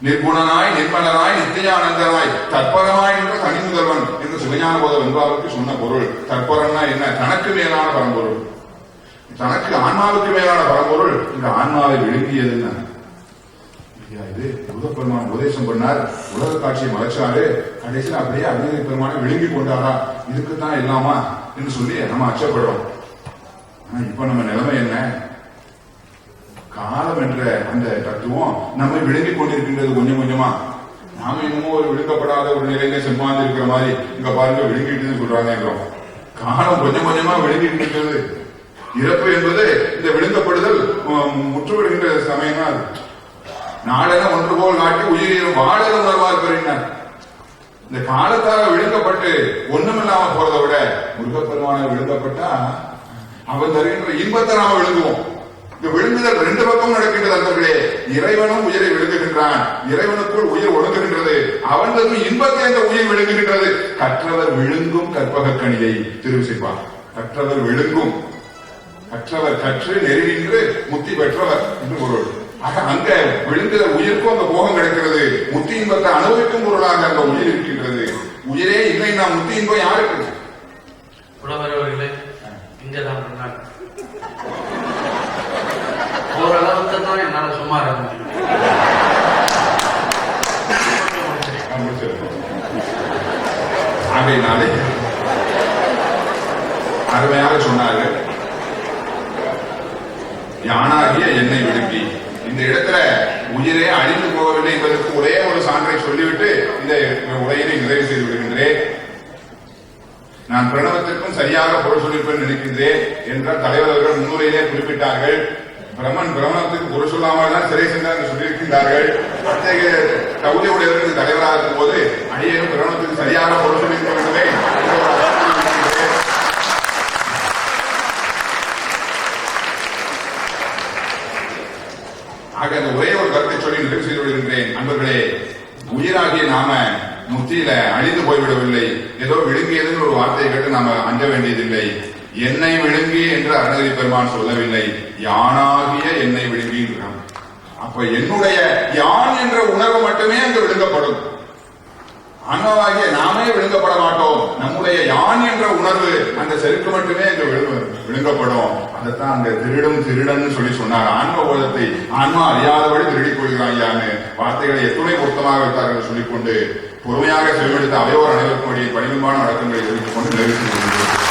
நிர்குணனாய் நிர்மலனாய் நித்தியானந்தனாய் தற்பரமாய் என்ற தனி முதல்வன் என்று சிவஞான போத வெண்பாவுக்கு சொன்ன பொருள். தற்பரம்னா என்ன? தனக்கு மேலான பரம்பொருள். தனக்கு ஆன்மாவுக்கு மேலான பரம்பொருள் இந்த ஆன்மாவை விழுங்கியதுன்னு இது முருகப்பெருமான் உபதேசம் பண்ணார். உலக காட்சியை மறைச்சாரு. கடைசியில் அப்படியே அருணகிரி பெருமானை விழுங்கி கொண்டாரா? இதுக்குத்தான் இல்லாமா என்று சொல்லி நம்ம அச்சப்படுறோம். ஆனா இப்ப நம்ம நிலைமை என்ன? காலம் என்ற அந்த தத்துவம் நம்மை விழுங்கிக் கொண்டிருக்கின்றது கொஞ்சம் கொஞ்சமா. நாம இன்னமும் ஒரு விழுக்கப்படாத ஒரு நிலையில செம்மாந்து இருக்கிற மாதிரி இங்க பாருங்க விழுங்கிட்டு சொல்றாங்க. காலம் கொஞ்சம் கொஞ்சமா விழுங்கிட்டு இருக்கிறது. இறப்பு என்பது இந்த விழுங்கப்படுதல் முற்றுவிடுகின்ற சமயம் தான். நாளென ஒன்று போல் காட்டி உயிரிலும் வாழல உணர்வார் பெறினார். இந்த காலத்தால விழுங்கப்பட்டு ஒண்ணுமில்லாம போறதை விட முருகப்பெருமான விழுங்கப்பட்டா அவன் தருகின்ற இன்பத்தை நாம விழுங்குவோம். இந்த விழுங்குதல் ரெண்டு பக்கம் நடக்கின்றது அன்பர்களே. இறைவனும் உயிரை விழுங்குகின்றான். இறைவனுக்குள் உயிர் ஒழுங்குகின்றது. அவன் தரும் இன்பத்தை அந்த உயிர் விழுங்குகின்றது. கற்றவர் விழுங்கும் கற்பக கனியை திருவிசைப்பார். கற்றவர் விழுங்கும், கற்றவர் கற்று நெருங்கின்று முத்தி பெற்றவர் என்று பொருள். ஆக அங்க விழுங்குதல் உயிர்க்கும் அந்த போகம் கிடைக்கிறது. முத்தி இன்பத்தை அனுபவிக்கும் பொருளாக அந்த உயிர் இருக்கின்றது. உயிரே இல்லை, நான் முத்தி இன்பம் யாருக்கு? புலவரவர்களே இங்கதான் பண்ணார். ஓரளவுக்கு தான் என்னால சும்மா ஆகையினாலே அருமையாக சொன்னார்கள். யானாகிய என்னை விழுங்கி. இந்த இடத்துல உயிரே அழிந்து போகவில்லை என்பதற்கு ஒரே ஒரு சான்றை சொல்லிவிட்டு இந்த உரையினை நிறைவு செய்து விடுகின்றேன். நான் பிரணவத்திற்கும் சரியாக பொருள் சொல்லியிருப்பேன் நினைக்கின்றேன் என்றால் தலைவர் அவர்கள் முன்னுரையிலே குறிப்பிட்டார்கள். பிரமணத்துக்கு பொருள் சொல்லாமல் தான் சிறை சென்றார் என்று சொல்லியிருக்கின்றார்கள். அத்தகைய தகுதியுடையவர்களுக்கு தலைவராக இருக்கும் போது அடியேனும் பிரமணத்துக்கு சரியாக பொருள் சொல்லியிருக்க வேண்டுமே. ஆக அந்த ஒரே ஒரு கருத்தை சொல்லி நிறைவு செய்து விடுகின்றேன். அன்பர்களே, உயிராகிய நாம முத்தியில அழிந்து போய்விடவில்லை. ஏதோ விழுங்கியதுன்னு ஒரு வார்த்தையை கேட்டு நாம அஞ்ச வேண்டியதில்லை. என்னை விழுங்கி என்று அருணகிரி பெருமான் சொல்லவில்லை. யானாகிய என்னை விழுங்கின்றான். அப்ப என்னுடைய யான் என்ற உணர்வு மட்டுமே அங்கு விழுங்கப்படும். ஆன்மாவாகிய நாமே விழுங்கப்பட மாட்டோம். நம்முடைய யான் என்ற உணர்வு அந்த செருக்கு மட்டுமே அங்கு விழுங்கப்படும். அதைத்தான் அங்க திருடும் திருடன்னு சொல்லி சொன்னார். ஆன்ம போதத்தை ஆன்மா அறியாதபடி திருடிக் கொள்கிறாயான்னு வார்த்தைகளை எத்துணை பொருத்தமாக வைத்தார்கள் சொல்லிக்கொண்டு பொறுமையாக செவிமெடுத்த அவையோர் அனைவருக்கும் பணிவுமான வழக்கங்களை தெரிவித்துக் கொண்டு நிறைவேற்றி